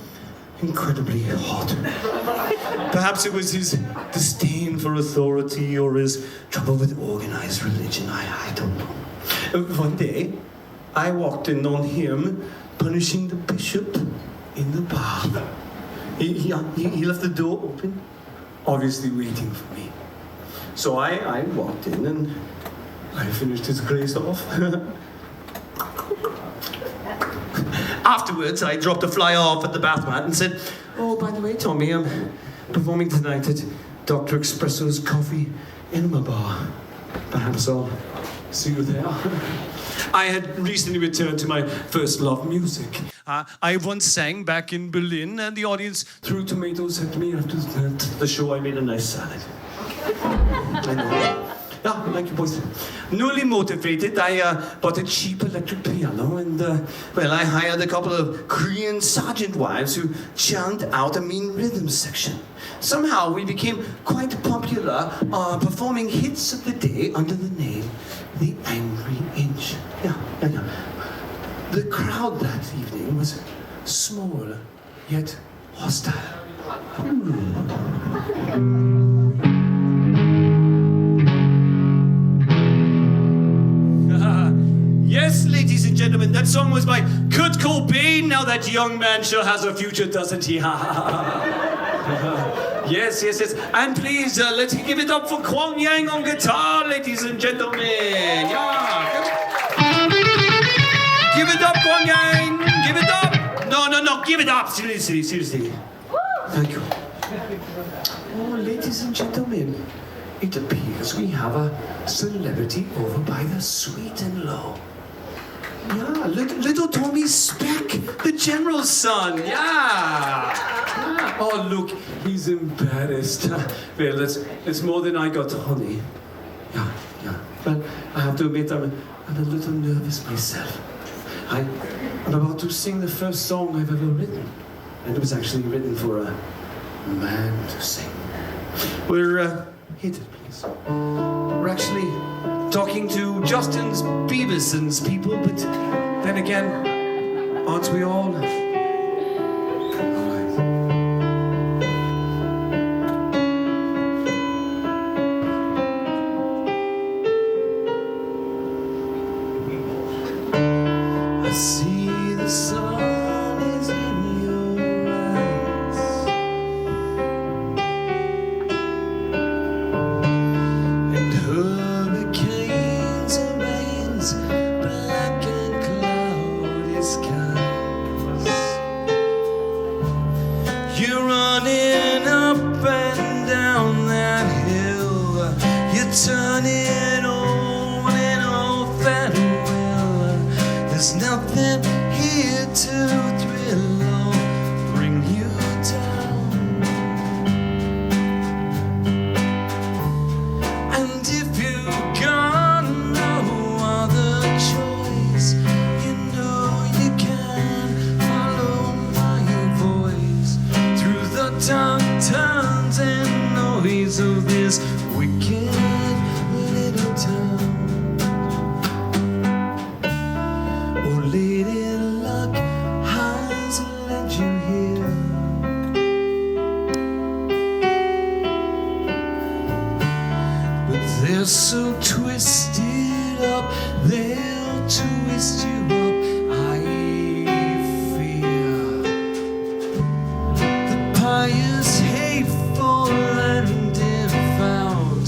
incredibly hot. Perhaps it was his disdain for authority or his trouble with organized religion. I don't know. One day, I walked in on him punishing the bishop in the bar. He left the door open, obviously waiting for me. So I walked in and I finished his grace off. Afterwards, I dropped a flyer off at the bath mat and said, "Oh, by the way, Tommy, I'm performing tonight at Dr. Espresso's Coffee Enema Bar. Perhaps I'll see you there." I had recently returned to my first love, music. I once sang back in Berlin, and the audience threw tomatoes at me. After the show, I made a nice salad. I know. Yeah, like you boys. Newly motivated, I bought a cheap electric piano and, I hired a couple of Korean sergeant wives who churned out a mean rhythm section. Somehow we became quite popular, performing hits of the day under the name The Angry Inch. Yeah. The crowd that evening was small, yet hostile. Yes, ladies and gentlemen, that song was by Kurt Cobain. Now that young man sure has a future, doesn't he? Yes. And please, let's give it up for Kwang Yang on guitar, ladies and gentlemen. Yeah. Give it up, Kwang Yang. Give it up. No, give it up. Seriously. Thank you. Oh, ladies and gentlemen, it appears we have a celebrity over by the suite and low. Yeah, little Tommy Speck, the general's son. Yeah. Oh, look, he's embarrassed. Well, it's more than I got, honey. Yeah. But I have to admit, I'm a little nervous myself. I'm about to sing the first song I've ever written, and it was actually written for a man to sing. We're hit it, please. We're actually talking to Justin's Beavison's people, but then again, aren't we all? I see the sun is in your eyes, and hurricanes and rains, black and cloudy skies. You're running up and down that hill, you're turning on and off at will. There's nothing here to thrill or bring you down. And if you got no other choice, you know you can follow my voice through the dark turns and noise of this wicked little town. Oh, lady luck has led you here, but they're so twisted up, they'll twist you up, I fear. The pious, hateful, and devout,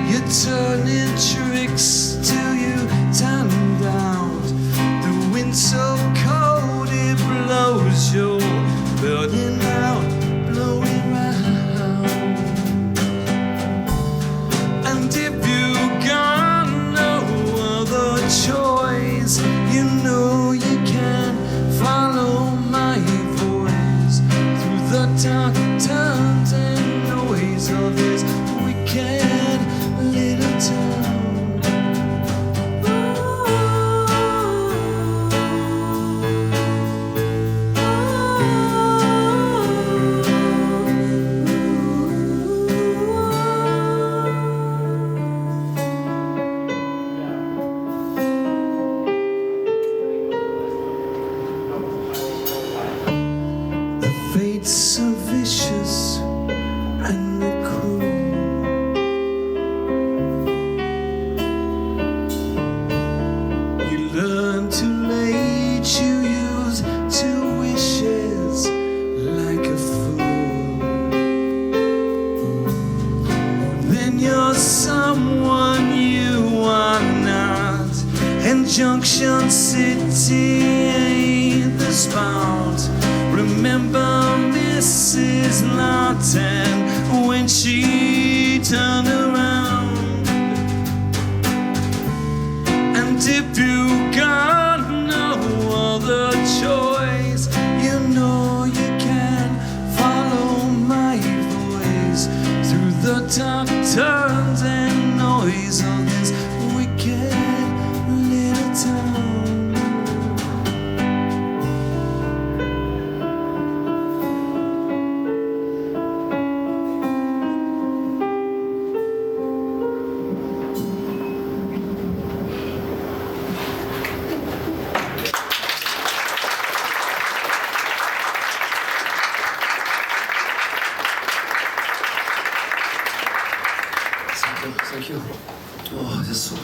you're turning tricks till you turn down. The wind so cold it blows your burden out, blowing round. And if you got no other choice, you know you can follow my voice through the dark turns and noise of this wicked little town. The fates so vicious and the cruel. You learn too late, you use two wishes like a fool. Then you're someone you are not, and Junction City ain't the spot. Remember Mrs. Lawton when she turned around. And if you got no other choice, you know you can follow my voice through the dark turns and noise of this wicked little town. Thank you. Oh, this is so.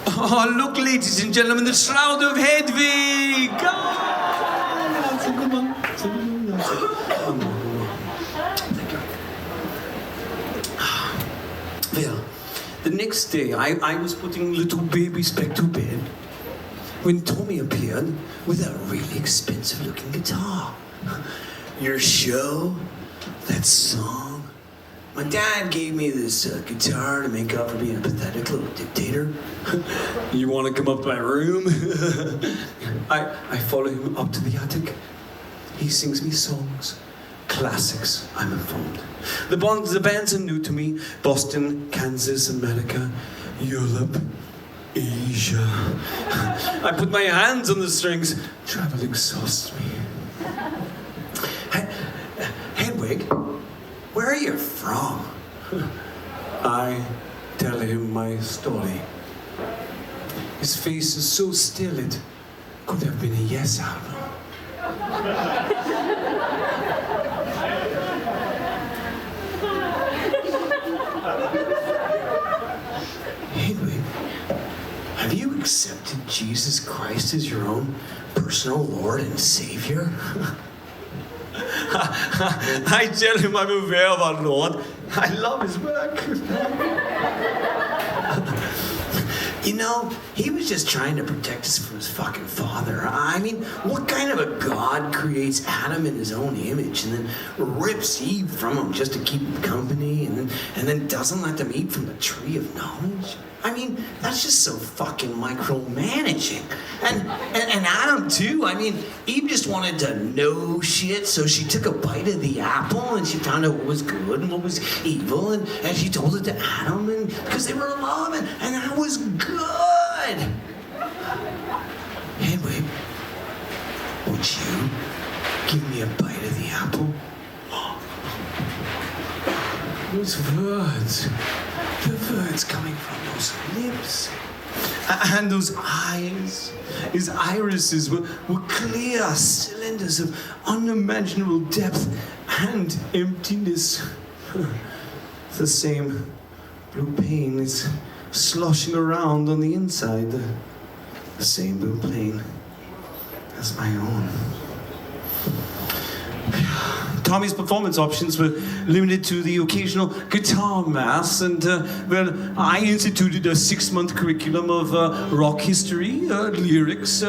Oh, look, ladies and gentlemen, the Shroud of Hedwig! Oh, that's a good one. That's a good one. That's a good one. Thank you. Well, the next day, I was putting little babies back to bed when Tommy appeared with a really expensive-looking guitar. Your show? That song? My dad gave me this guitar to make up for being a pathetic little dictator. You want to come up to my room? I follow him up to the attic. He sings me songs. Classics, I'm informed. The bands are new to me. Boston, Kansas, America, Europe, Asia. I put my hands on the strings. Travel exhausts me. Hedwig, where are you from? I tell him my story. His face is so still it could have been a Yes album. Hedwig, have you accepted Jesus Christ as your own personal Lord and Savior? I tell him I'm aware of our Lord. I love his work. You know, he was just trying to protect us from his fucking father. I mean, what kind of a god creates Adam in his own image and then rips Eve from him just to keep him company and then doesn't let them eat from the tree of knowledge? I mean, that's just so fucking micromanaging. And Adam too. I mean, Eve just wanted to know shit, so she took a bite of the apple and she found out what was good and what was evil, and she told it to Adam, and because they were in love, and that was good. Hedwig, would you give me a bite of the apple? Those words. The words coming from those lips. And those eyes. His irises were clear cylinders of unimaginable depth and emptiness. The same blue pain is sloshing around on the inside. The same blue pain as my own. Tommy's performance options were limited to the occasional guitar mass, and well, I instituted a 6-month curriculum of rock history, lyrics,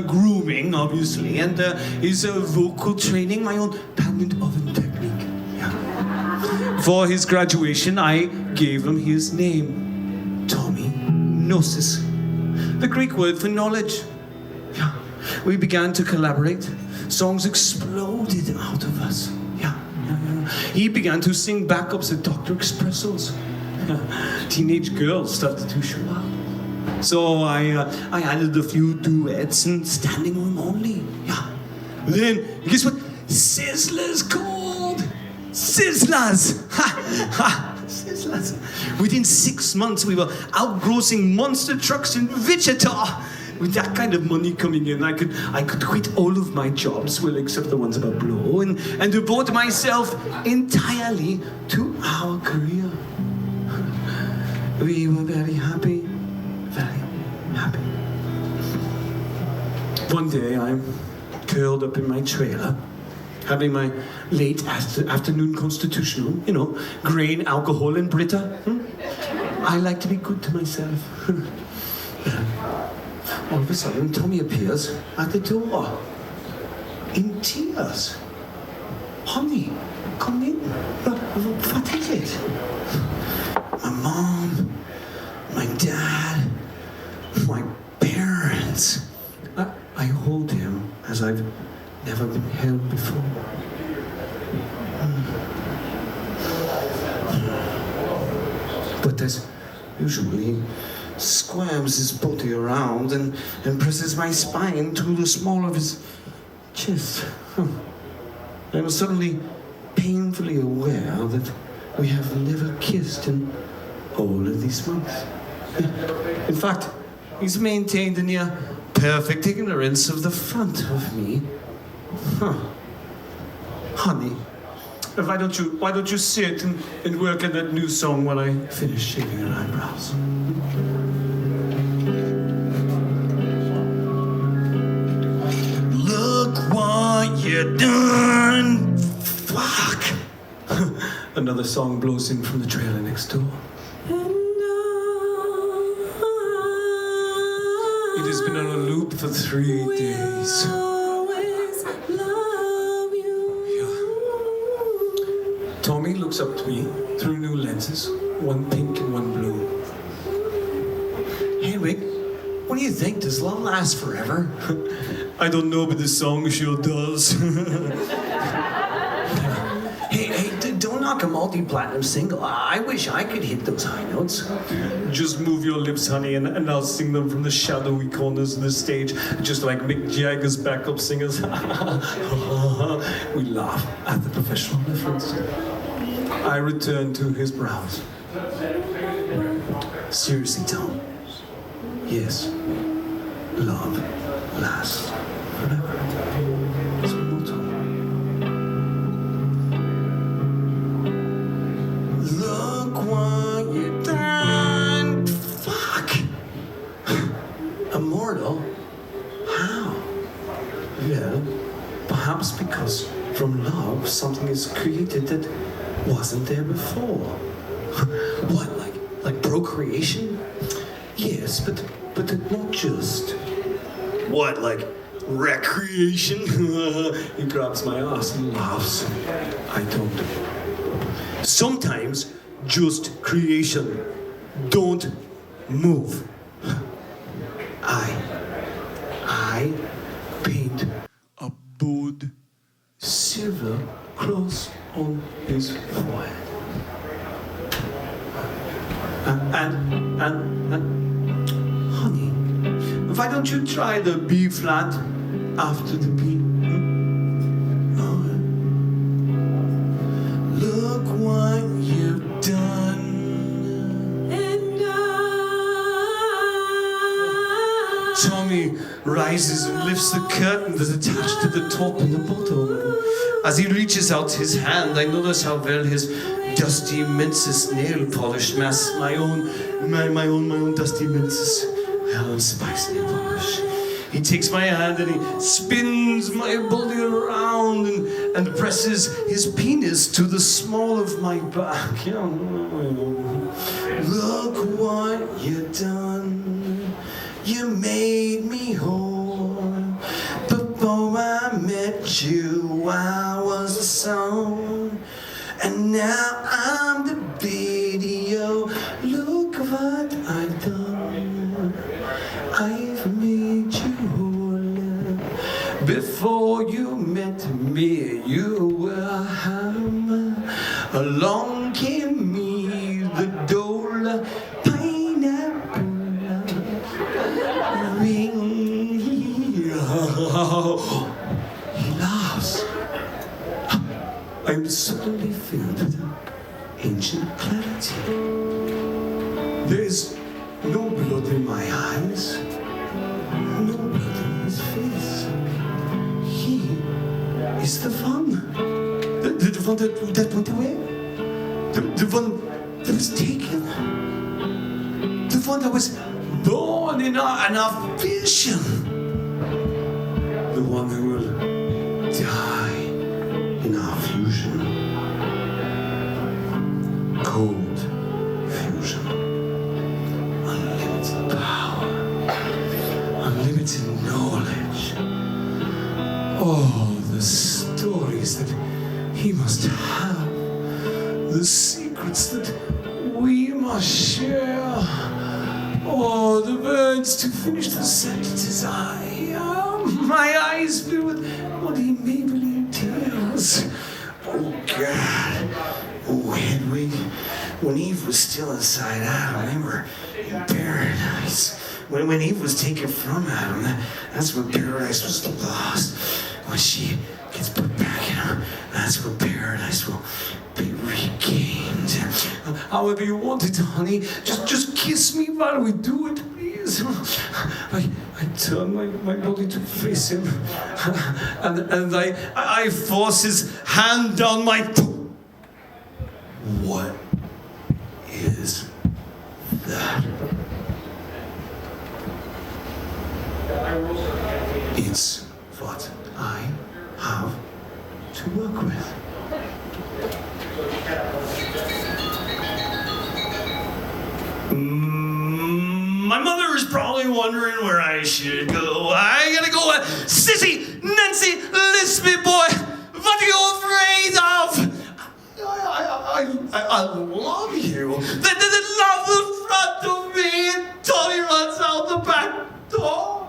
grooming, obviously, and his vocal training, my own patent oven technique. Yeah. For his graduation, I gave him his name, Tommy Gnosis, the Greek word for knowledge. Yeah. We began to collaborate. Songs exploded out of us. Yeah. He began to sing backups at Dr. Espresso's. Teenage girls started to show up. So I added a few duets and standing room only. Yeah. Then, guess what? Sizzlers called! Sizzlers! Ha! Ha! Sizzlers. Within 6 months, we were outgrossing monster trucks in Wichita. With that kind of money coming in, I could quit all of my jobs, well, except the ones about blow, and devote myself entirely to our career. We were very happy, very happy. One day, I'm curled up in my trailer, having my late afternoon constitutional, you know, grain, alcohol, and Brita. I like to be good to myself. All of a sudden, Tommy appears at the door, in tears. Honey, come in. What is it? My mom, my dad, my parents. I hold him as I've never been held before. But as usual, he squirms his body around and presses my spine to the small of his chest. I was suddenly painfully aware that we have never kissed in all of these months. In fact, he's maintained a near perfect ignorance of the front of me. Honey, why don't you sit and work on that new song while I finish shaving your eyebrows? Look what you done! Fuck! Another song blows in from the trailer next door. It has been on a loop for 3 days. Tommy looks up to me through new lenses, one pink and one blue. Hedwig, what do you think? Does love last forever? I don't know, but the song sure does. Hey, don't knock a multi-platinum single. I wish I could hit those high notes. Just move your lips, honey, and I'll sing them from the shadowy corners of the stage, just like Mick Jagger's backup singers. We laugh at the professional reference. I return to his brows. Seriously, Tom. Yes. Love lasts forever. It's my motto. Look what you done. Fuck. Immortal? How? Yeah. Perhaps because from love something is created that wasn't there before. What, like procreation? Yes, but not just. What, like recreation? He grabs my ass and laughs. I don't. Sometimes just creation. Don't move. I paint a bold silver cross on his forehead. And honey, why don't you try the B flat after the B? Oh. Look what you've done. Tommy rises and lifts the curtain that's attached to the top and the bottom. As he reaches out his hand, I notice how well his dusty Menses nail polish masks my own dusty Menses spice nail polish. He takes my hand and he spins my body around and presses his penis to the small of my back. Look what you done. You made me whole. Before I met you, I was the song. And now I'm the video. Look what I've done. I've made you whole. Before you met me, you were a hammer. Along came me, the dole, pineapple ring. He laughs. I'm suddenly filled with ancient clarity. There is no blood in my eyes, no blood in his face. He is the one. The one that went away. The one that was taken. The one that was born in our vision. The one who will die in our fusion. Cold fusion. Unlimited power. Unlimited knowledge. Oh, the stories that he must have. The secrets that we must share. Oh, the words to finish the sentences. My eyes fill with muddy Maybelline tears. Oh, God. Oh, Hedwig. When Eve was still inside Adam, they were in paradise. When Eve was taken from Adam, that's when paradise was lost. When she gets put back in her, that's when paradise will be regained. However you want it, honey. Just kiss me while we do it, please. I turn my body to face him, and I force his hand down my. What is that? It's what I have to work with. My mother is probably wondering where I should go. I gotta go, sissy, Nancy, Lispy boy. What are you afraid of? I love you. The love the front of me, and Tony runs out the back door.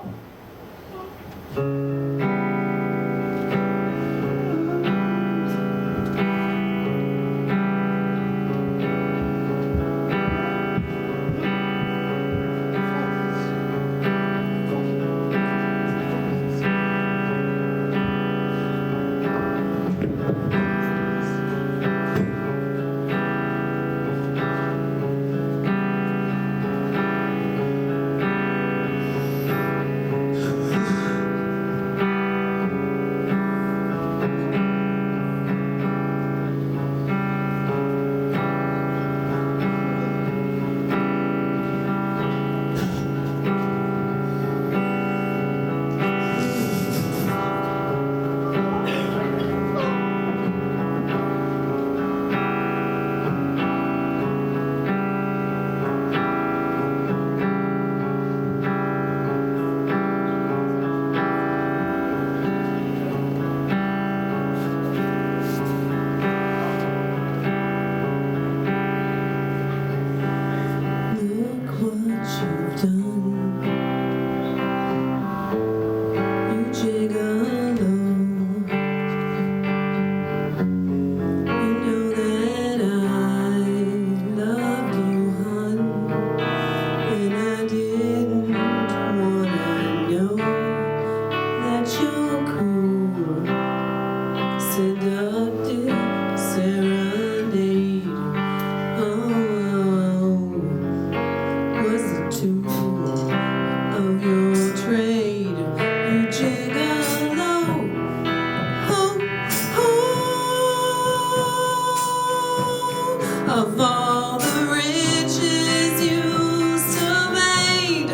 of all the riches you surveyed,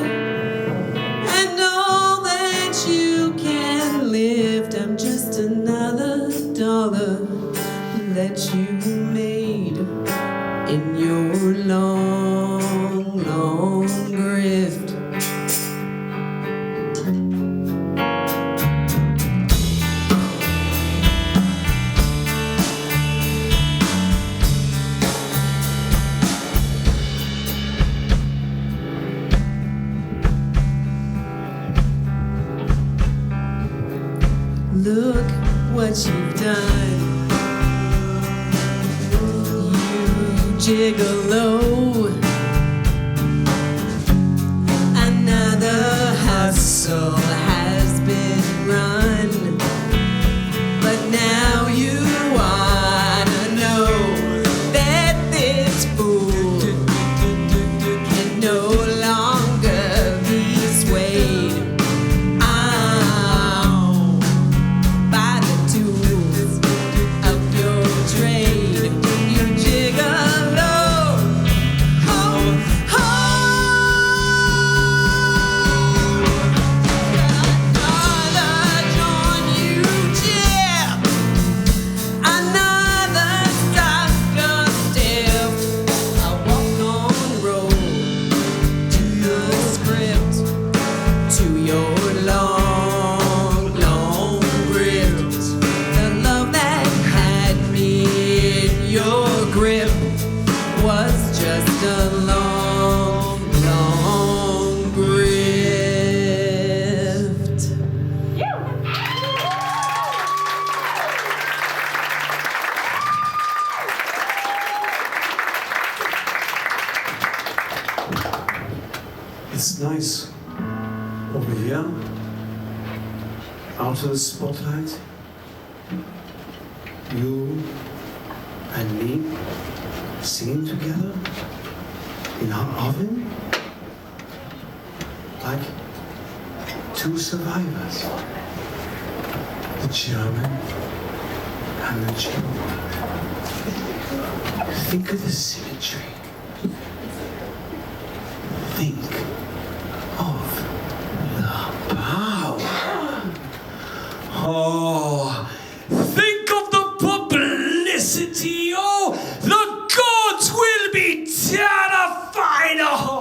and all that you can lift. I'm just another dollar that you made in your long, long grift. Look what you've done, you gigolo. Another hustle has been run, but now you wanna know that this fool can no longer be swayed. By the tools of your trade, you gigolo. Another joint you jib, another sucker step. I walk on the road to your script, to your long, long grift. The love that had me in your grip was just a long, long grift. It's nice. Over here, out of the spotlight, you and me singing together in our oven, like two survivors, the German and the Jew. Think of the symmetry. Think of the power. Oh, think of the publicity. Oh, the gods will be terrified. Oh.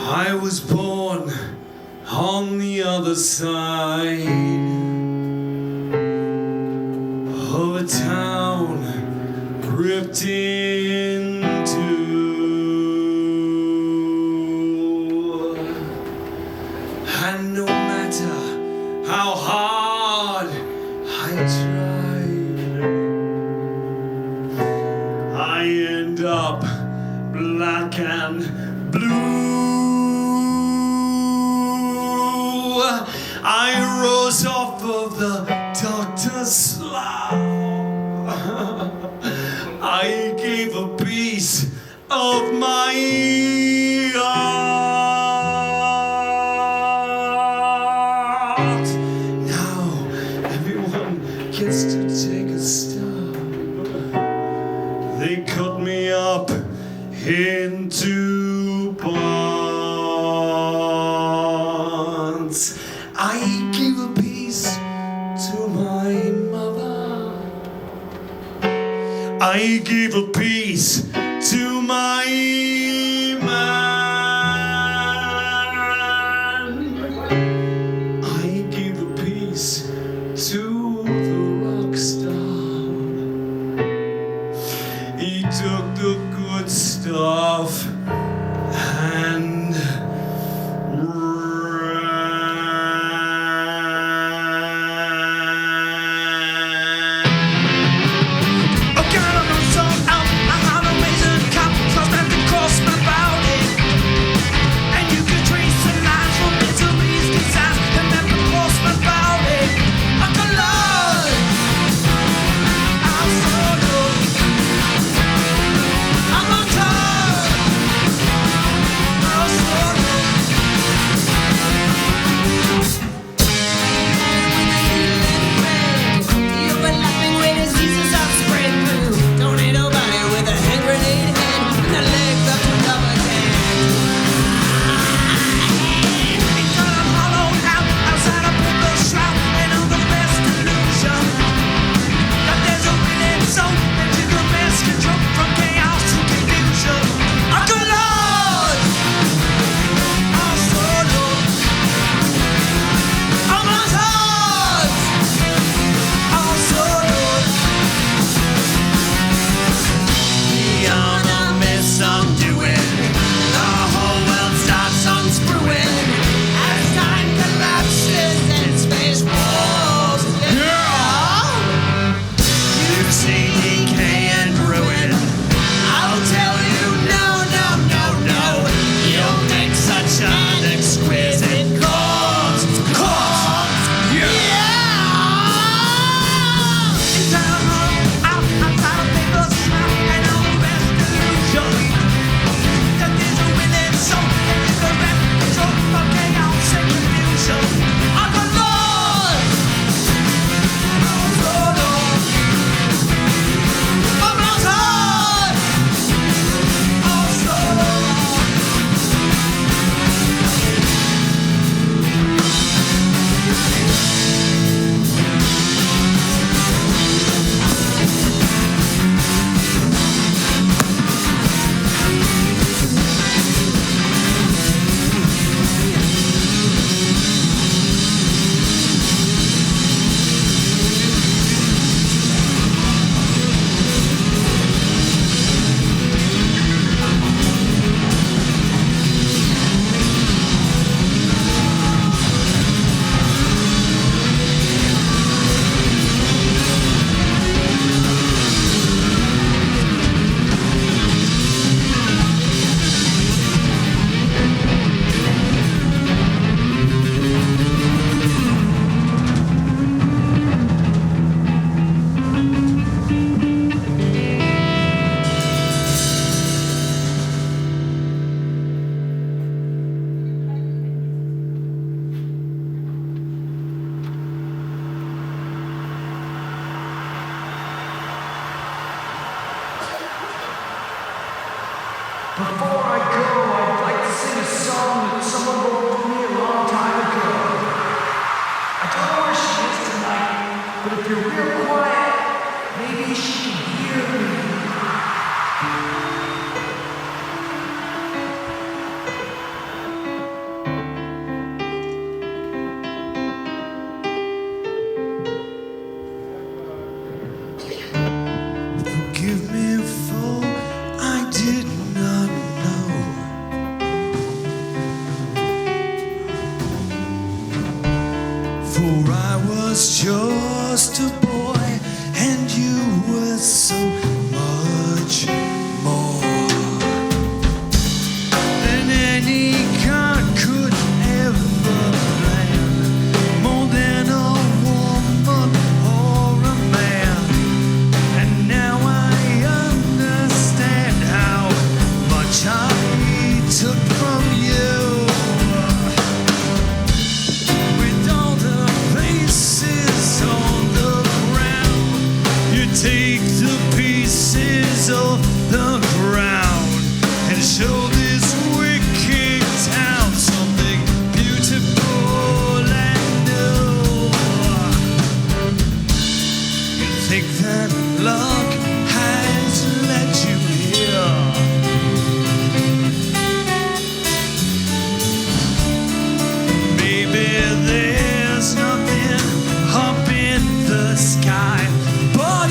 I was born on the other side of a town ripped in two, and no matter how hard I tried, I end up black and blue. I rose off of the doctor's slab. I gave a piece of my heart. Now everyone gets to take a stab. They cut me up into parts. I give a piece to my mother. I give a piece to my man. I give a piece to the rock star. He took the good stuff and A girl on the song out, I had a razor cap, crossed at the core. if you're real quiet, maybe she can hear me. Forgive me for I did not know. For I was just a boy and you were so much more than any god could ever plan, more than a woman or a man. And now I understand how much I took from you. With all the pieces on the ground, you take the pieces of the ground and show this wicked town something beautiful and new. You think that luck has led you here? Maybe there's nothing up in the sky, but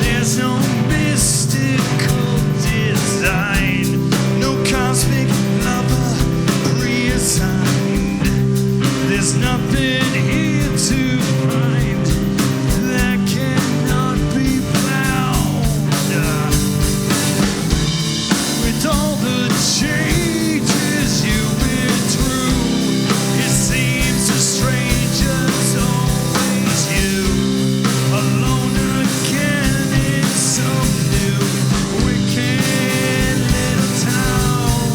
there's no mystical design, no cosmic lover reassigned. There's nothing here to find that cannot be found. With all the changes you went through, it seems a stranger's always you. Alone again in some new wicked little town.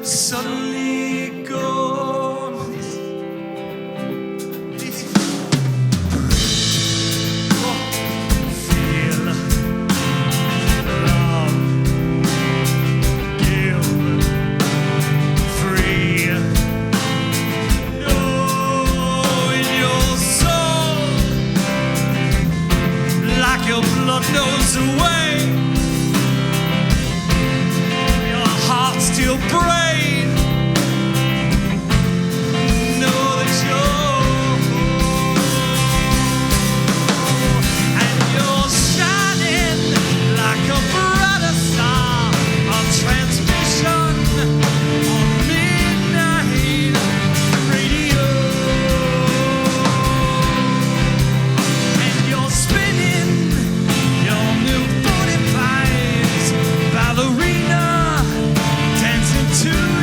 suddenly gone. Feel love, give free. Know in your soul, like your blood knows the way. Your heart still breaks. Know that you're shining like a brighter star on transmission on midnight radio. And you're spinning your new 45s, ballerina dancing to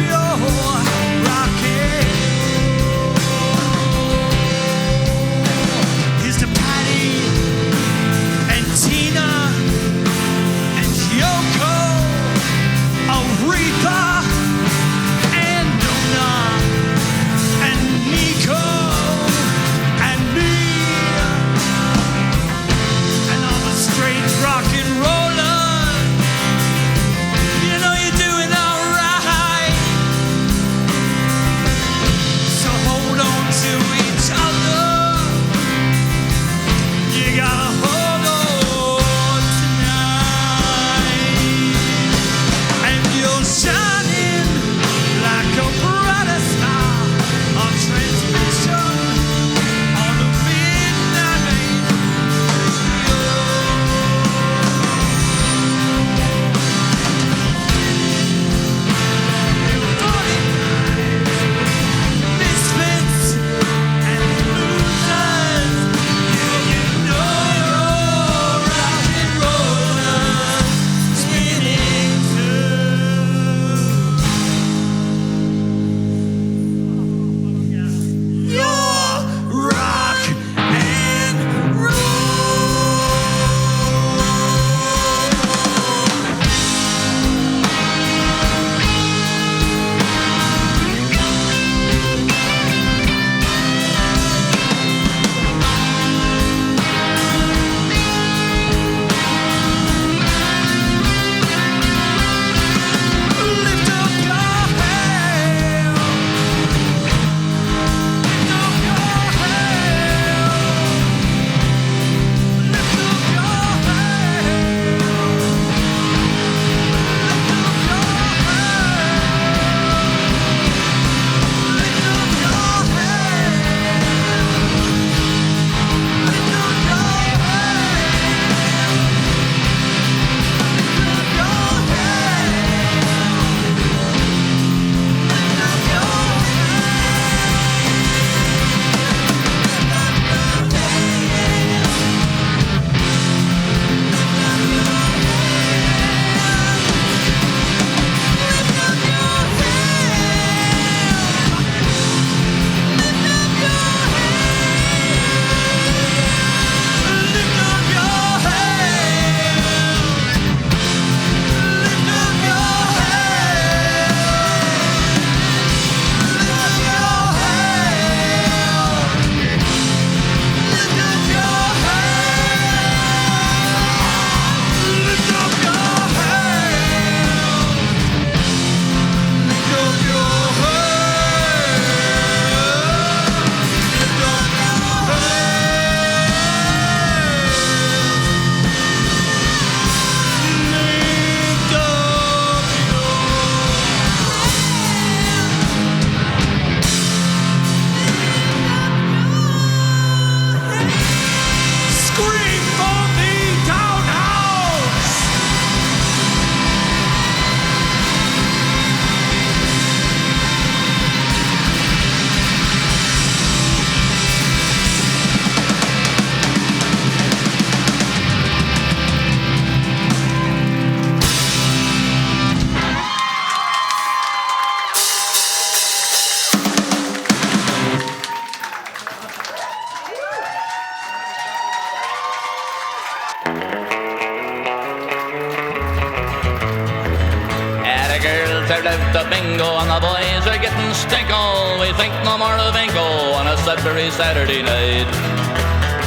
bingo and the boys are getting stinkle. We think no more of bingo on a Sudbury Saturday night.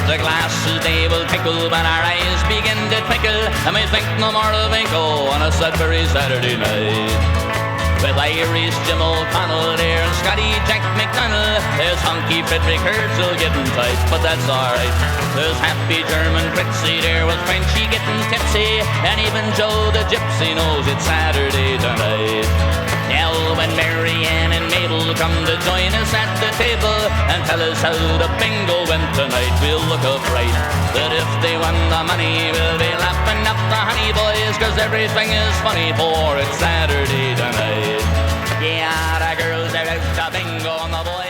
The glasses they will tinkle when our eyes begin to twinkle, and we think no more of bingo on a Sudbury Saturday night. With Irish Jim O'Connell there and Scotty Jack McDonald, there's hunky Hedwig Herzl getting tight, but that's alright. There's happy German Trixie there with Frenchy getting tipsy, and even Joe the Gypsy knows it's Saturday tonight. Now when Marianne and Mabel come to join us at the table and tell us how the bingo went tonight, we'll look upright. But if they won the money, we'll be laughing up the honey boys, 'cause everything is funny for it's Saturday tonight. Yeah, the girls are out to bingo and the boys